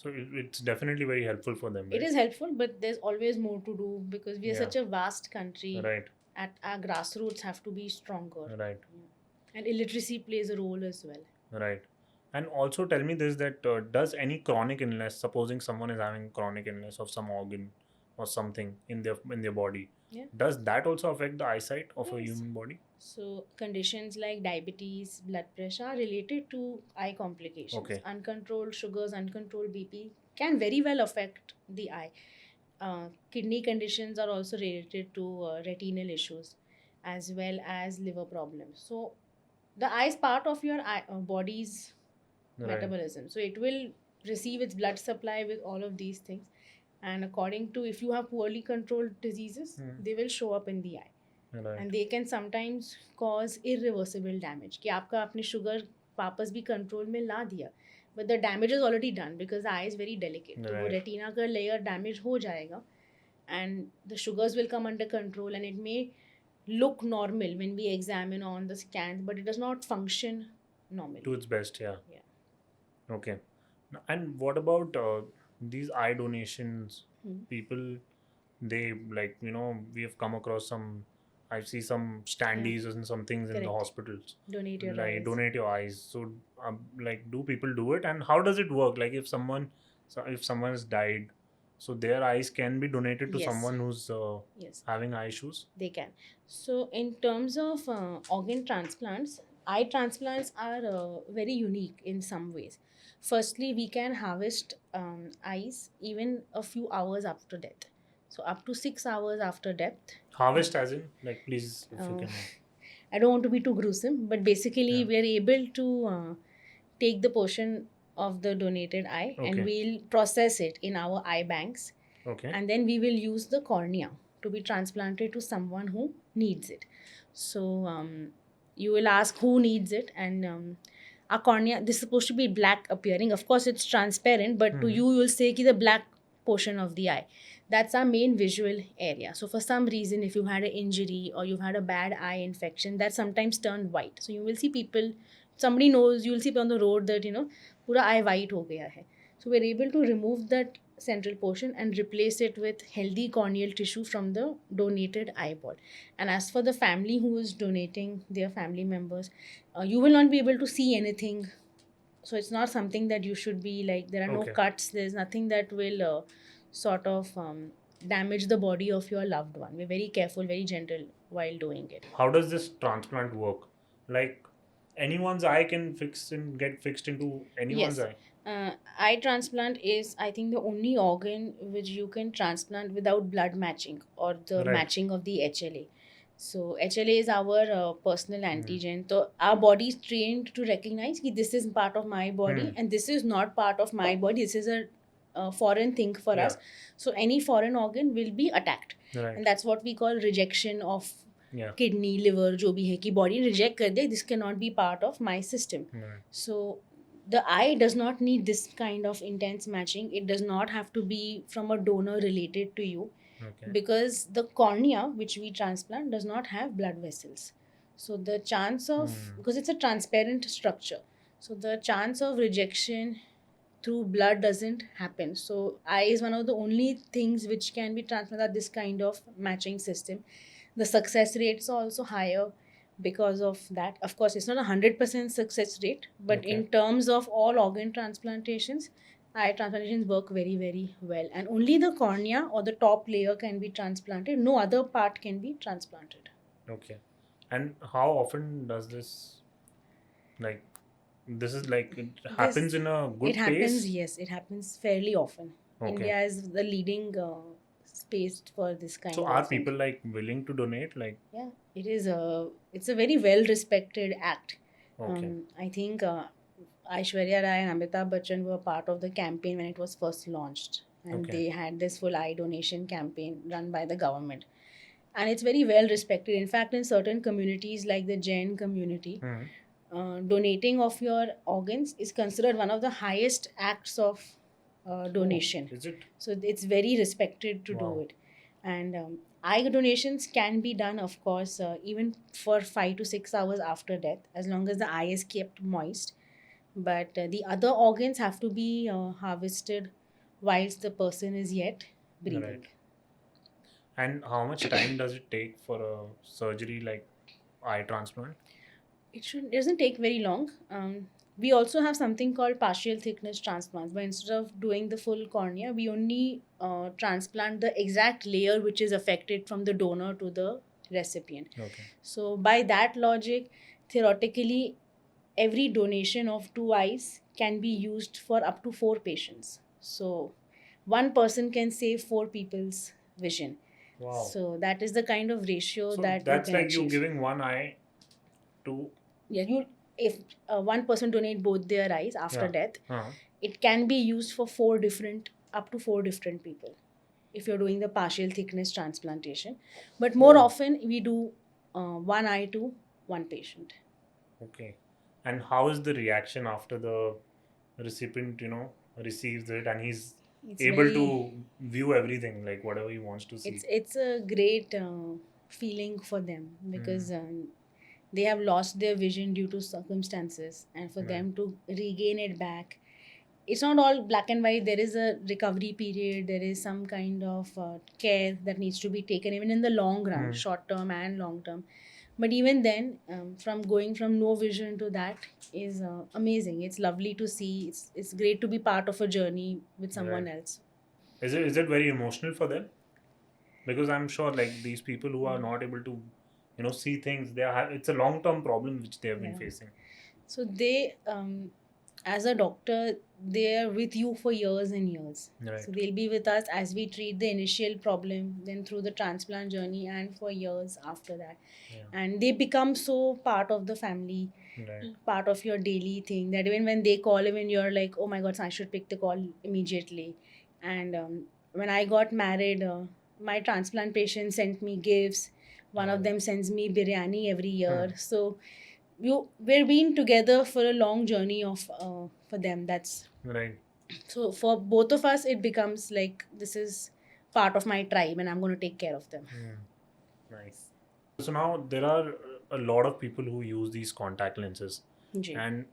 So it's definitely very helpful for them, it right? is helpful, but there's always more to do because we are Yeah. such a vast country. Right. At our grassroots have to be stronger. Right. And illiteracy plays a role as well. Right. And also tell me this, that does any chronic illness, supposing someone is having chronic illness of some organ or something in their body, Yeah. does that also affect the eyesight of a Yes. human body? So conditions like diabetes, blood pressure are related to eye complications. Okay. Uncontrolled sugars, uncontrolled BP can very well affect the eye. Kidney conditions are also related to retinal issues as well as liver problems. So the eye is part of your body's Right. metabolism. So it will receive its blood supply with all of these things. And according to if you have poorly controlled diseases, they will show up in the eye. Right. And they can sometimes cause irreversible damage कि आपका आपने sugar वापस भी control में ला दिया, but the damage is already done because the eye is very delicate. तो वो Right. retina का layer damage हो जाएगा, and the sugars will come under control, and it may look normal when we examine on the scans, but it does not function normally. To its best, yeah. Yeah. Okay. And what about these eye donations? Hmm. People, they like, we have come across some, I see some Yeah, standees and some things in the correct. hospitals, Donate your like eyes. donate your eyes. So, like, do people do it? And how does it work? Like, if someone has died, so their eyes can be donated to Yes, someone who's yes, having eye issues? they can. So, in terms of organ transplants, eye transplants are very unique in some ways. Firstly, we can harvest eyes even a few hours after death. So, up to 6 hours after death. Harvest as in, like, please, if you Uh, can. I don't want to be too gruesome, but basically, Yeah. we are able to take the portion of the donated eye and Okay. we'll process it in our eye banks, Okay. and then we will use the cornea to be transplanted to someone who needs it. So you will ask who needs it, and our cornea, this is supposed to be black appearing. Of course, it's transparent, but to Hmm. you will say ki the black portion of the eye. That's our main visual area. So for some reason, if you had an injury or you've had a bad eye infection, that sometimes turned white. So you will see people, somebody knows, you will see on the road that pura eye white ho gaya hai. So we're able to remove that central portion and replace it with healthy corneal tissue from the donated eyeball. And as for the family who is donating their family members, you will not be able to see anything. So it's not something that you should be like, there are no Okay. cuts, there's nothing that will sort of damage the body of your loved one. We're very careful, very gentle while doing it. How does this transplant work? Like, anyone's eye can get fixed into anyone's Yes. eye. Eye transplant is, I think, the only organ which you can transplant without blood matching or the Right. matching of the HLA. So HLA is our personal Hmm. antigen. So our body is trained to recognize that this is part of my Hmm. body and this is not part of my body. This is a foreign thing for Yeah. us. So any foreign organ will be attacked, Right. and that's what we call rejection of Yeah. kidney, liver, जो भी है कि body reject कर दे, this cannot be part of my system. Right. So the eye does not need this kind of intense matching. It does not have to be from a donor related to you, Okay. because the cornea which we transplant does not have blood vessels. So the chance of, Hmm. because it's a transparent structure, so the chance of rejection through blood doesn't happen. So eye is one of the only things which can be transplanted at this kind of matching system. The success rates are also higher because of that. Of course, it's not 100% success rate, but Okay. in terms of all organ transplantations, eye transplantations work very, very well. And only the cornea or the top layer can be transplanted. No other part can be transplanted. Okay. And how often does this, like, this is like, it happens This, in a it good happens, pace? yes, it happens fairly often. Okay. India is the leading space for this So kind are of things. people like willing to donate? Like, Yeah, it's a very well respected act. okay. I think Aishwarya Rai and Amitabh Bachchan were part of the campaign when it was first launched, and Okay. they had this full eye donation campaign run by the government, and it's very well respected. In fact, in certain communities like the Jain community, Hmm. donating of your organs is considered one of the highest acts of Oh, donation. is it? So it's very respected to do Wow. it. And eye donations can be done, of course, even for 5 to 6 hours after death, as long as the eye is kept moist. But the other organs have to be harvested whilst the person is yet breathing. Right. And how much time does it take for a surgery like eye transplant? It doesn't take very long. We also have something called partial thickness transplants, but instead of doing the full cornea, we only transplant the exact layer which is affected from the donor to the recipient. Okay. So by that logic, theoretically, every donation of two eyes can be used for up to 4 patients. So one person can save 4 people's vision. Wow. So that is the kind of ratio So that you that's can like you achieve. giving one eye to, Yeah, you, if one person donate both their eyes after yeah. death, Uh-huh. it can be used for 4 different, up to 4 different people, if you're doing the partial thickness transplantation. But more Oh, often we do one eye to one patient. okay. And how is the reaction after the recipient, receives it and he's It's able very, to view everything, like whatever he wants to see? it's a great feeling for them, Hmm. because they have lost their vision due to circumstances, and for Right. them to regain it back, it's not all black and white. There is a recovery period. There is some kind of care that needs to be taken, even in the long run, short term and long term. But even then, from going from no vision to that is amazing. It's lovely to see. It's great to be part of a journey with someone Right. else. Is it very emotional for them? Because I'm sure like these people who are not able to, see things, it's a long term problem which they have been Yeah. facing. So they, as a doctor, they are with you for years and years. Right. So they'll be with us as we treat the initial problem, then through the transplant journey, and for years after that. Yeah. And they become so part of the family, Right. part of your daily thing, that even when they call, even you're like, oh my god, I should pick the call immediately. And when I got married, my transplant patient sent me gifts. One of them sends me biryani every year. So we're being together for a long journey of for them. That's Right. so for both of us it becomes like this is part of my tribe and I'm going to take care of them. Nice. So now there are a lot of people who use these contact lenses, Ji. and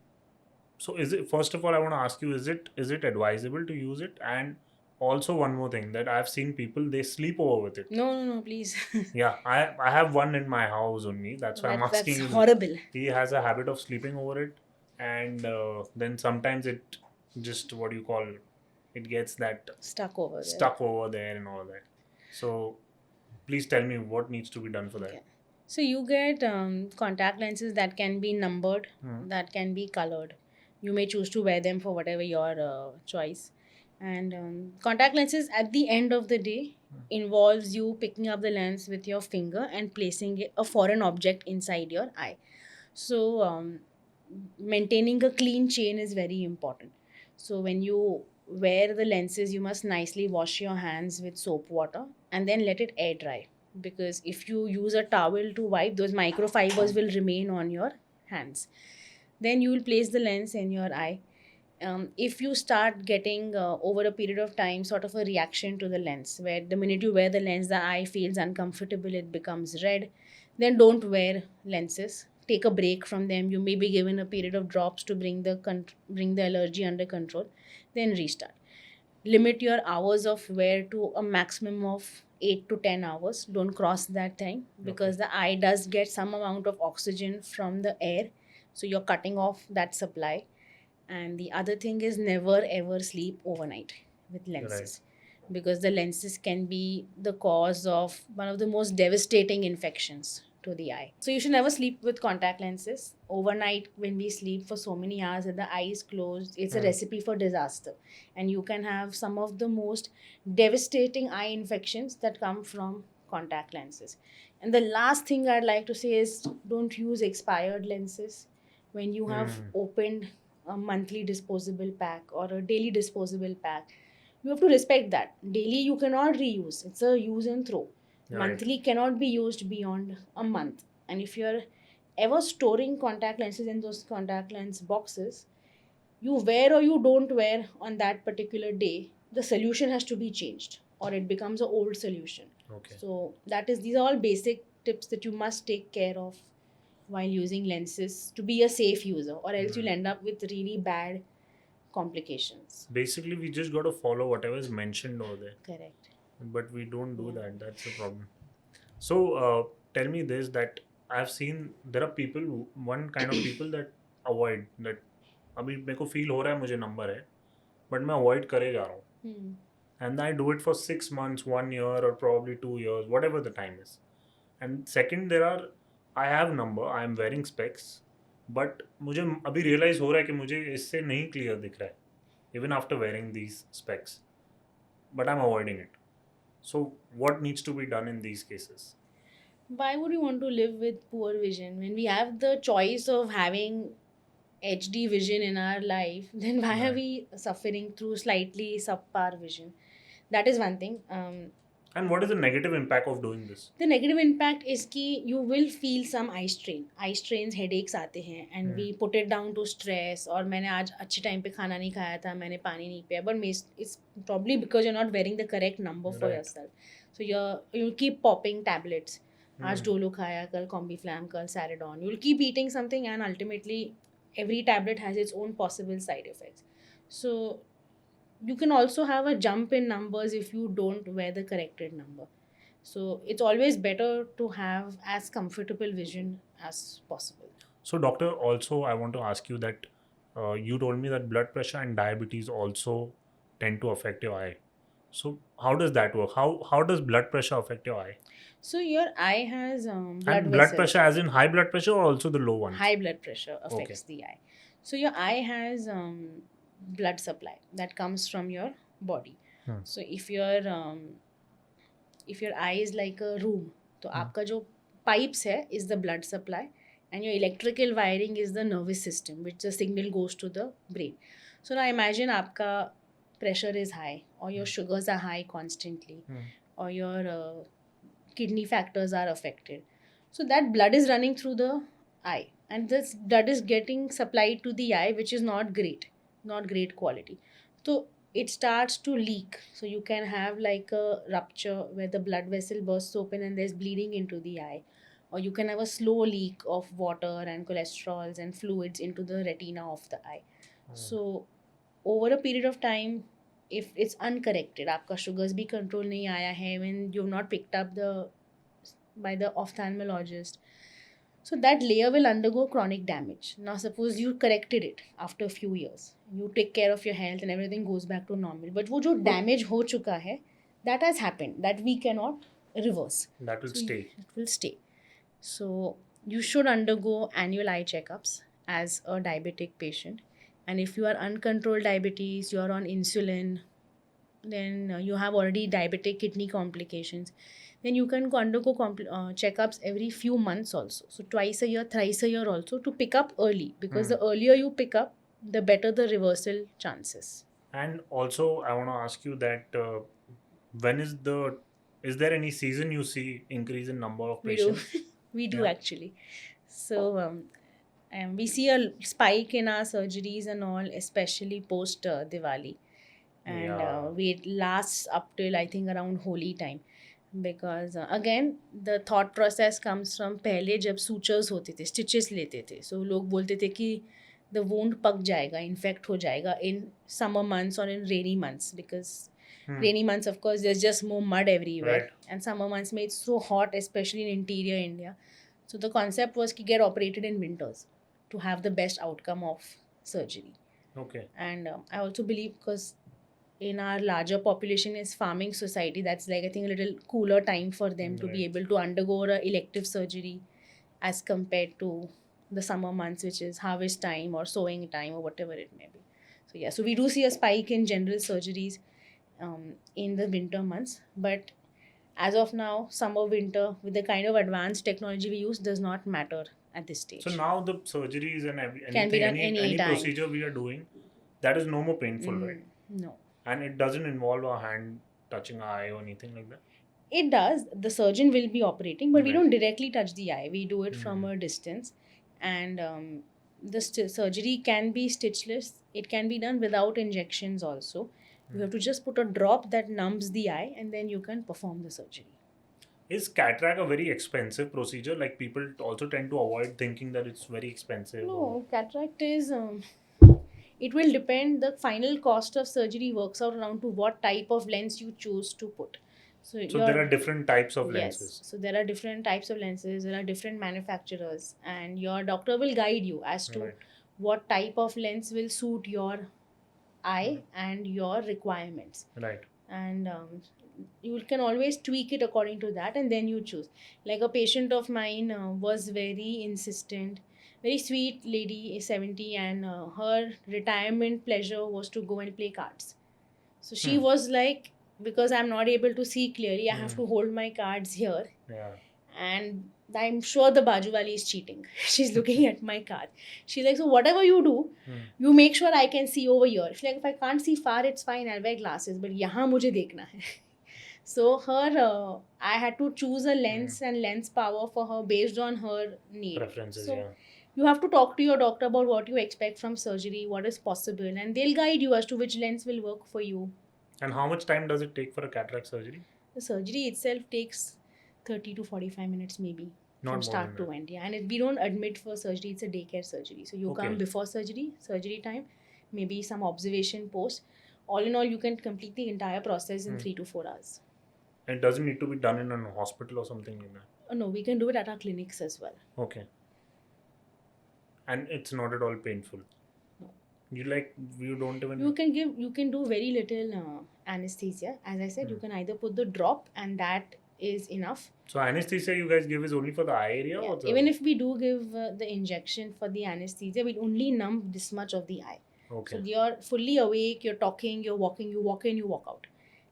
so is it, first of all, I want to ask you, is it advisable to use it? And also one more thing that I've seen people, they sleep over with it. No, please. Yeah, I have one in my house only. That's why I'm asking That's you. horrible. He has a habit of sleeping over it, and then sometimes it just, what do you call, it gets that stuck over there and all that. So please tell me what needs to be done for that. Okay. So you get contact lenses that can be numbered, that can be colored. You may choose to wear them for whatever your choice. And contact lenses at the end of the day involves you picking up the lens with your finger and placing a foreign object inside your eye. So maintaining a clean chain is very important. So when you wear the lenses, you must nicely wash your hands with soap water and then let it air dry, because if you use a towel to wipe, those microfibers will remain on your hands. Then you will place the lens in your eye. If you start getting over a period of time sort of a reaction to the lens, where the minute you wear the lens the eye feels uncomfortable, it becomes red, then don't wear lenses. Take a break from them. You may be given a period of drops to bring the allergy under control, then restart. Limit your hours of wear to a maximum of 8 to 10 hours. Don't cross that time, because the eye does get some amount of oxygen from the air, so you're cutting off that supply. And the other thing is, never ever sleep overnight with lenses, because the lenses can be the cause of one of the most devastating infections to the eye. So you should never sleep with contact lenses overnight. When we sleep for so many hours and the eye is closed, it's a recipe for disaster, and you can have some of the most devastating eye infections that come from contact lenses. And the last thing I'd like to say is, don't use expired lenses. When you have opened a monthly disposable pack or a daily disposable pack, you have to respect that. Daily you cannot reuse, it's a use and throw. Monthly cannot be used beyond a month. And if you're ever storing contact lenses in those contact lens boxes, you wear or you don't wear on that particular day, the solution has to be changed or it becomes an old solution. Okay. So these are all basic tips that you must take care of while using lenses to be a safe user, or else you'll end up with really bad complications. Basically, we just got to follow whatever is mentioned over there. Correct. But we don't do that. That's the problem. So tell me this, that I've seen there are people, one kind of people that avoid that. अभी मेरे को feel हो रहा है मुझे number है, but मैं avoid करे जा रहा हूँ. And I do it for 6 months, 1 year, or probably 2 years, whatever the time is. And second, I have number, I am wearing specs, but मुझे अभी रियलाइज हो रहा है कि मुझे इससे नहीं क्लियर दिख रहा है, even after wearing these specs, but I'm avoiding it. So what needs to be done in these cases? Why would you want to live with poor vision when we have the choice of having HD vision in our life? Then why are we suffering through slightly subpar vision? That is one thing. And what is the negative impact of doing this? The negative impact is कि you will feel some eye strain. Eye strains, headaches आते हैं, and we put it down to stress. और मैंने आज अच्छे time पे खाना नहीं खाया था, मैंने पानी नहीं पिया. But it's probably because you're not wearing the correct number for yourself. So you keep popping tablets. आज डोलो खाया, कल कॉम्बीफ्लैम, कल Saridon. You'll keep eating something, and ultimately every tablet has its own possible side effects. So you can also have a jump in numbers if you don't wear the corrected number. So it's always better to have as comfortable vision as possible. So, doctor, also I want to ask you that you told me that blood pressure and diabetes also tend to affect your eye. So, how does that work? How does blood pressure affect your eye? So your eye has blood And blood vessels, pressure, as right? in high blood pressure, or also the low ones? High blood pressure Okay. affects the eye. So your eye has blood supply that comes from your body. Hmm. So if your eye is like a room, तो आपका जो pipes है is the blood supply, and your electrical wiring is the nervous system, which the signal goes to the brain. So now imagine आपका pressure is high, or your sugars are high constantly, or your kidney factors are affected. So that blood is running through the eye, and this blood is getting supplied to the eye, which is not great quality. So it starts to leak. So you can have like a rupture where the blood vessel bursts open and there's bleeding into the eye. Or you can have a slow leak of water and cholesterols and fluids into the retina of the eye. So over a period of time, if it's uncorrected, आपका sugars भी control नहीं आया है, when you've not picked up the by the ophthalmologist, so that layer will undergo chronic damage. Now, suppose you corrected it after a few years, you take care of your health and everything goes back to normal. But वो जो damage हो चुका है, that has happened, that we cannot reverse. That will So stay. it will stay. So you should undergo annual eye checkups as a diabetic patient. And if you are uncontrolled diabetes, you are on insulin, then you have already diabetic kidney complications, then you can undergo checkups every few months also. So twice a year, thrice a year also, to pick up early, because the earlier you pick up, the better the reversal chances. And also, I want to ask you that when is there any season you see increase in number of We do. patients? We do Yeah. actually. So we see a spike in our surgeries and all, especially post Diwali. And Yeah. it lasts up till I think around holy time. Because again, the thought process comes from पहले जब sutures होते थे, stitches लेते थे, so लोग बोलते थे कि the wound पक जाएगा, infect हो जाएगा in summer months or in rainy months, because rainy months of course there's just more mud everywhere, Right. and summer months में it's so hot, especially in interior India. So the concept was to get operated in winters to have the best outcome of surgery. Okay. And I also believe, because in our larger population is farming society, that's like I think a little cooler time for them to be Right. able to undergo a elective surgery as compared to the summer months, which is harvest time or sowing time or whatever it may be. So yeah, so we do see a spike in general surgeries in the winter months, but as of now, summer, winter, with the kind of advanced technology we use, does not matter at this stage. So now the surgeries and Can be anything, done any time. procedure we are doing, that is no more painful, right? No. And it doesn't involve our hand touching our eye or anything like that. It does. The surgeon will be operating, but we Right. don't directly touch the eye. We do it from a distance. And the surgery can be stitchless. It can be done without injections also. You have to just put a drop that numbs the eye, and then you can perform the surgery. Is cataract a very expensive procedure? Like people also tend to avoid thinking that it's very expensive. No, cataract is. It will depend. The final cost of surgery works out around to what type of lens you choose to put. So So your there are different types of Yes. lenses. So there are different types of lenses, there are different manufacturers, and your doctor will guide you as to Right. what type of lens will suit your eye and your requirements. Right. And you can always tweak it according to that, and then you choose. Like a patient of mine was very insistent, very sweet lady, is 70, and her retirement pleasure was to go and play cards. So she was like, because I'm not able to see clearly, I have to hold my cards here. Yeah. And I'm sure the Bajuwali is cheating. She's looking at my card. She's like, so whatever you do, you make sure I can see over here. She's like, if I can't see far, it's fine. I'll wear glasses. But यहाँ मुझे देखना है. So I had to choose a lens and lens power for her based on her need. Preferences. So Yeah. you have to talk to your doctor about what you expect from surgery, what is possible, and they'll guide you as to which lens will work for you. And how much time does it take for a cataract surgery? The surgery itself takes 30 to 45 minutes maybe. Not from more start than to end. Yeah. And we don't admit for surgery, it's a daycare surgery. So you Okay. come before surgery time, maybe some observation post. All in all, you can complete the entire process in 3 to 4 hours. It doesn't need to be done in a hospital or something like that. No, we can do it at our clinics as well. Okay. And it's not at all painful. No. You don't even. You can do very little anesthesia. As I said, you can either put the drop, and that is enough. So anesthesia you guys give is only for the eye area, Yeah. or the... Even if we do give the injection for the anesthesia, we only numb this much of the eye. Okay. So you're fully awake, you're talking, you're walking, you walk in, you walk out.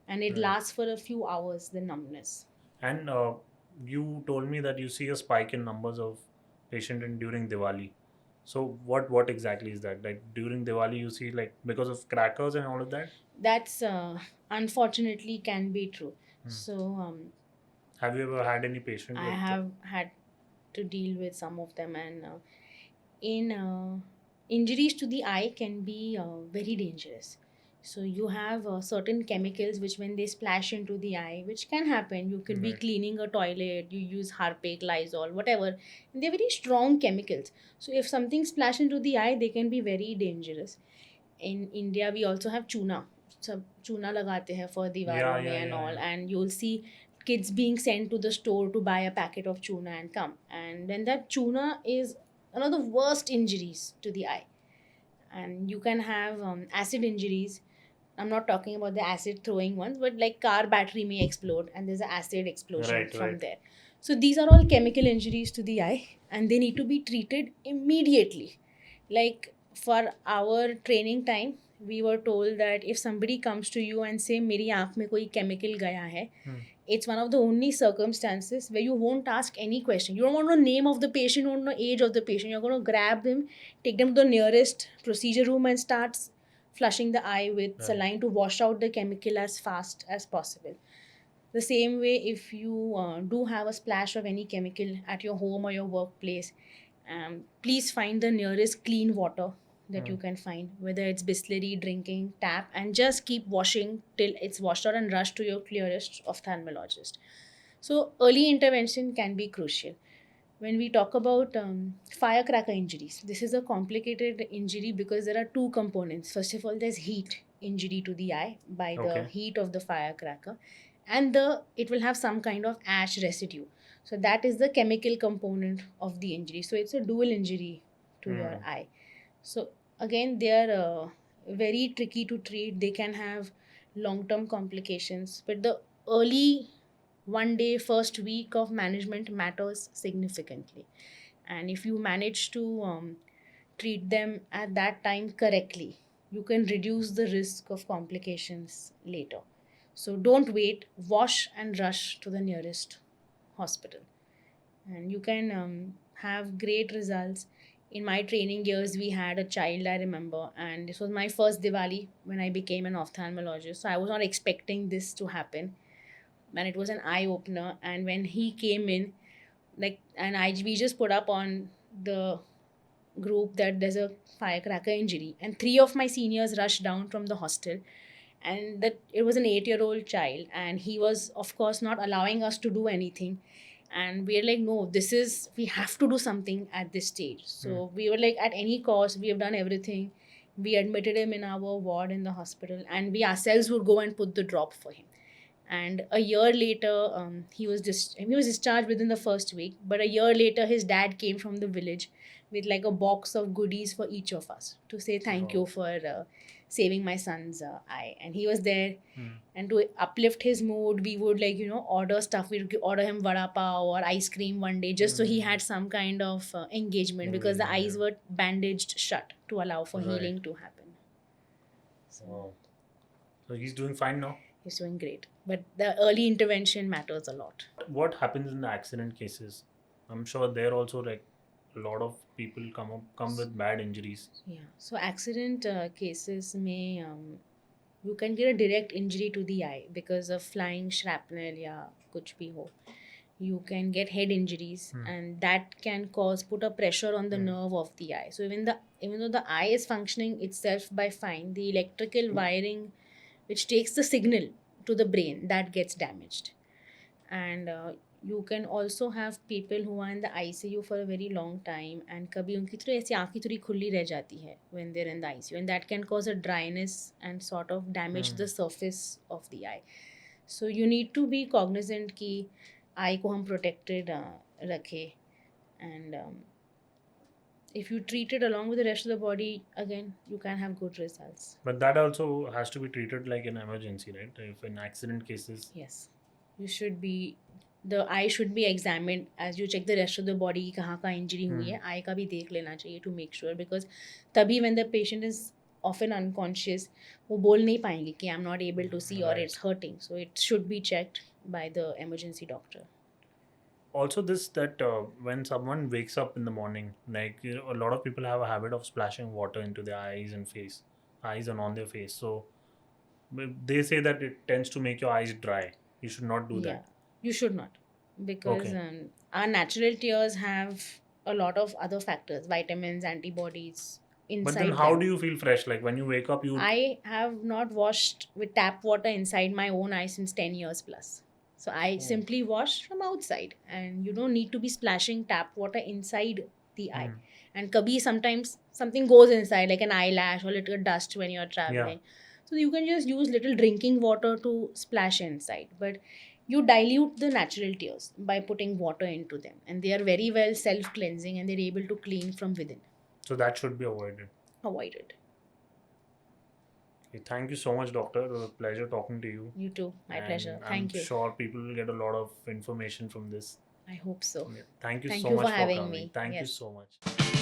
And it Right. lasts for a few hours, the numbness. And you told me that you see a spike in numbers of patient during Diwali. So what exactly is that? Like during Diwali you see, like, because of crackers and all of that? That's unfortunately can be true. So Have you ever had any patient I with have had to deal with some of them, and in injuries to the eye can be very dangerous. So you have certain chemicals which when they splash into the eye, which can happen, you could be Right. cleaning a toilet, you use Harpic, Lysol, whatever, and they're very strong chemicals. So if something splash into the eye, they can be very dangerous. In India we also have chuna. So chuna lagate hai for Diwali mein and all, and you'll see kids being sent to the store to buy a packet of tuna and come, and then that tuna is one of the worst injuries to the eye. And you can have acid injuries. I'm not talking about the acid throwing ones, but like car battery may explode and there's an acid explosion Right, from right. there. So these are all chemical injuries to the eye, and they need to be treated immediately. Like for our training time, we were told that if somebody comes to you and say मेरी आँख में कोई chemical गया है, it's one of the only circumstances where you won't ask any question. You don't want to know name of the patient, you don't know age of the patient. You're going to grab them, take them to the nearest procedure room and start flushing the eye with Right. saline to wash out the chemical as fast as possible. The same way, if you do have a splash of any chemical at your home or your workplace, please find the nearest clean water that you can find, whether it's Bisleri, drinking, tap, and just keep washing till it's washed out and rush to your clearest ophthalmologist. So, early intervention can be crucial. When we talk about firecracker injuries, this is a complicated injury because there are two components. First of all, there's heat injury to the eye by the Okay. heat of the firecracker, and it will have some kind of ash residue. So that is the chemical component of the injury. So it's a dual injury to your eye. So again, they are very tricky to treat. They can have long-term complications, but the early one day, first week of management matters significantly. And if you manage to treat them at that time correctly, you can reduce the risk of complications later. So don't wait, wash and rush to the nearest hospital. And you can have great results. In my training years, we had a child, I remember, and this was my first Diwali when I became an ophthalmologist. So I was not expecting this to happen, and it was an eye opener. And when he came in, we just put up on the group that there's a firecracker injury, and three of my seniors rushed down from the hostel, and that it was an 8-year-old child, and he was of course not allowing us to do anything. And we are like, no, we have to do something at this stage. So we were like, at any cost, we have done everything. We admitted him in our ward in the hospital, and we ourselves would go and put the drop for him. And a year later, he was discharged within the first week. But a year later, his dad came from the village with like a box of goodies for each of us to say thank you for saving my son's eye. And he was there, and to uplift his mood, we would order stuff. We'd order him vada pav or ice cream one day, just so he had some kind of engagement, because the eyes were bandaged shut to allow for healing to happen. Wow. So he's doing fine now? He's doing great. But the early intervention matters a lot. What happens in the accident cases? I'm sure there also, like, a lot of people come with bad injuries. Yeah. So accident cases may you can get a direct injury to the eye because of flying shrapnel, yeah, kuch bhi ho. You can get head injuries, and that can put a pressure on the nerve of the eye. So even though the eye is functioning itself by fine, the electrical wiring which takes the signal to the brain, that gets damaged. And You can also have people who are in the ICU for a very long time and कभी उनकी थोड़ी ऐसी आँखें थोड़ी खुली रह जाती है when they're in the ICU, and that can cause a dryness and sort of damage the surface of the eye. So you need to be cognizant कि eye को हम protected रखें, and if you treat it along with the rest of the body, again you can have good results. But that also has to be treated like an emergency, right? If in accident cases. Yes, you should be. The eye should be examined as you check the rest of the body कि कहाँ का injury हुई है, eye का भी देख लेना चाहिए to make sure, because तभी when the patient is often unconscious वो बोल नहीं पाएंगे कि I'm not able to see or Right. it's hurting, so it should be checked by the emergency doctor. Also, this that when someone wakes up in the morning, like a lot of people have a habit of splashing water into their eyes and face, eyes and on their face. So they say that it tends to make your eyes dry. You should not do that. You should not, because Okay. our natural tears have a lot of other factors, vitamins, antibodies inside But then, how them. do you feel fresh? Like when you wake up, you I have not washed with tap water inside my own eye since 10 years plus. So I simply wash from outside, and you don't need to be splashing tap water inside the eye. And kabhi sometimes something goes inside, like an eyelash or little dust when you're traveling. So you can just use little drinking water to splash inside. But you dilute the natural tears by putting water into them. And they are very well self cleansing and they're able to clean from within. so that should be avoided. Avoid it. Okay, thank you so much, doctor. It was a pleasure talking to you. You too. My And pleasure. I'm Thank you. sure people will get a lot of information from this. I hope so. Yeah. Thank you Thank so you much for having coming. me. Thank you Yes. so much.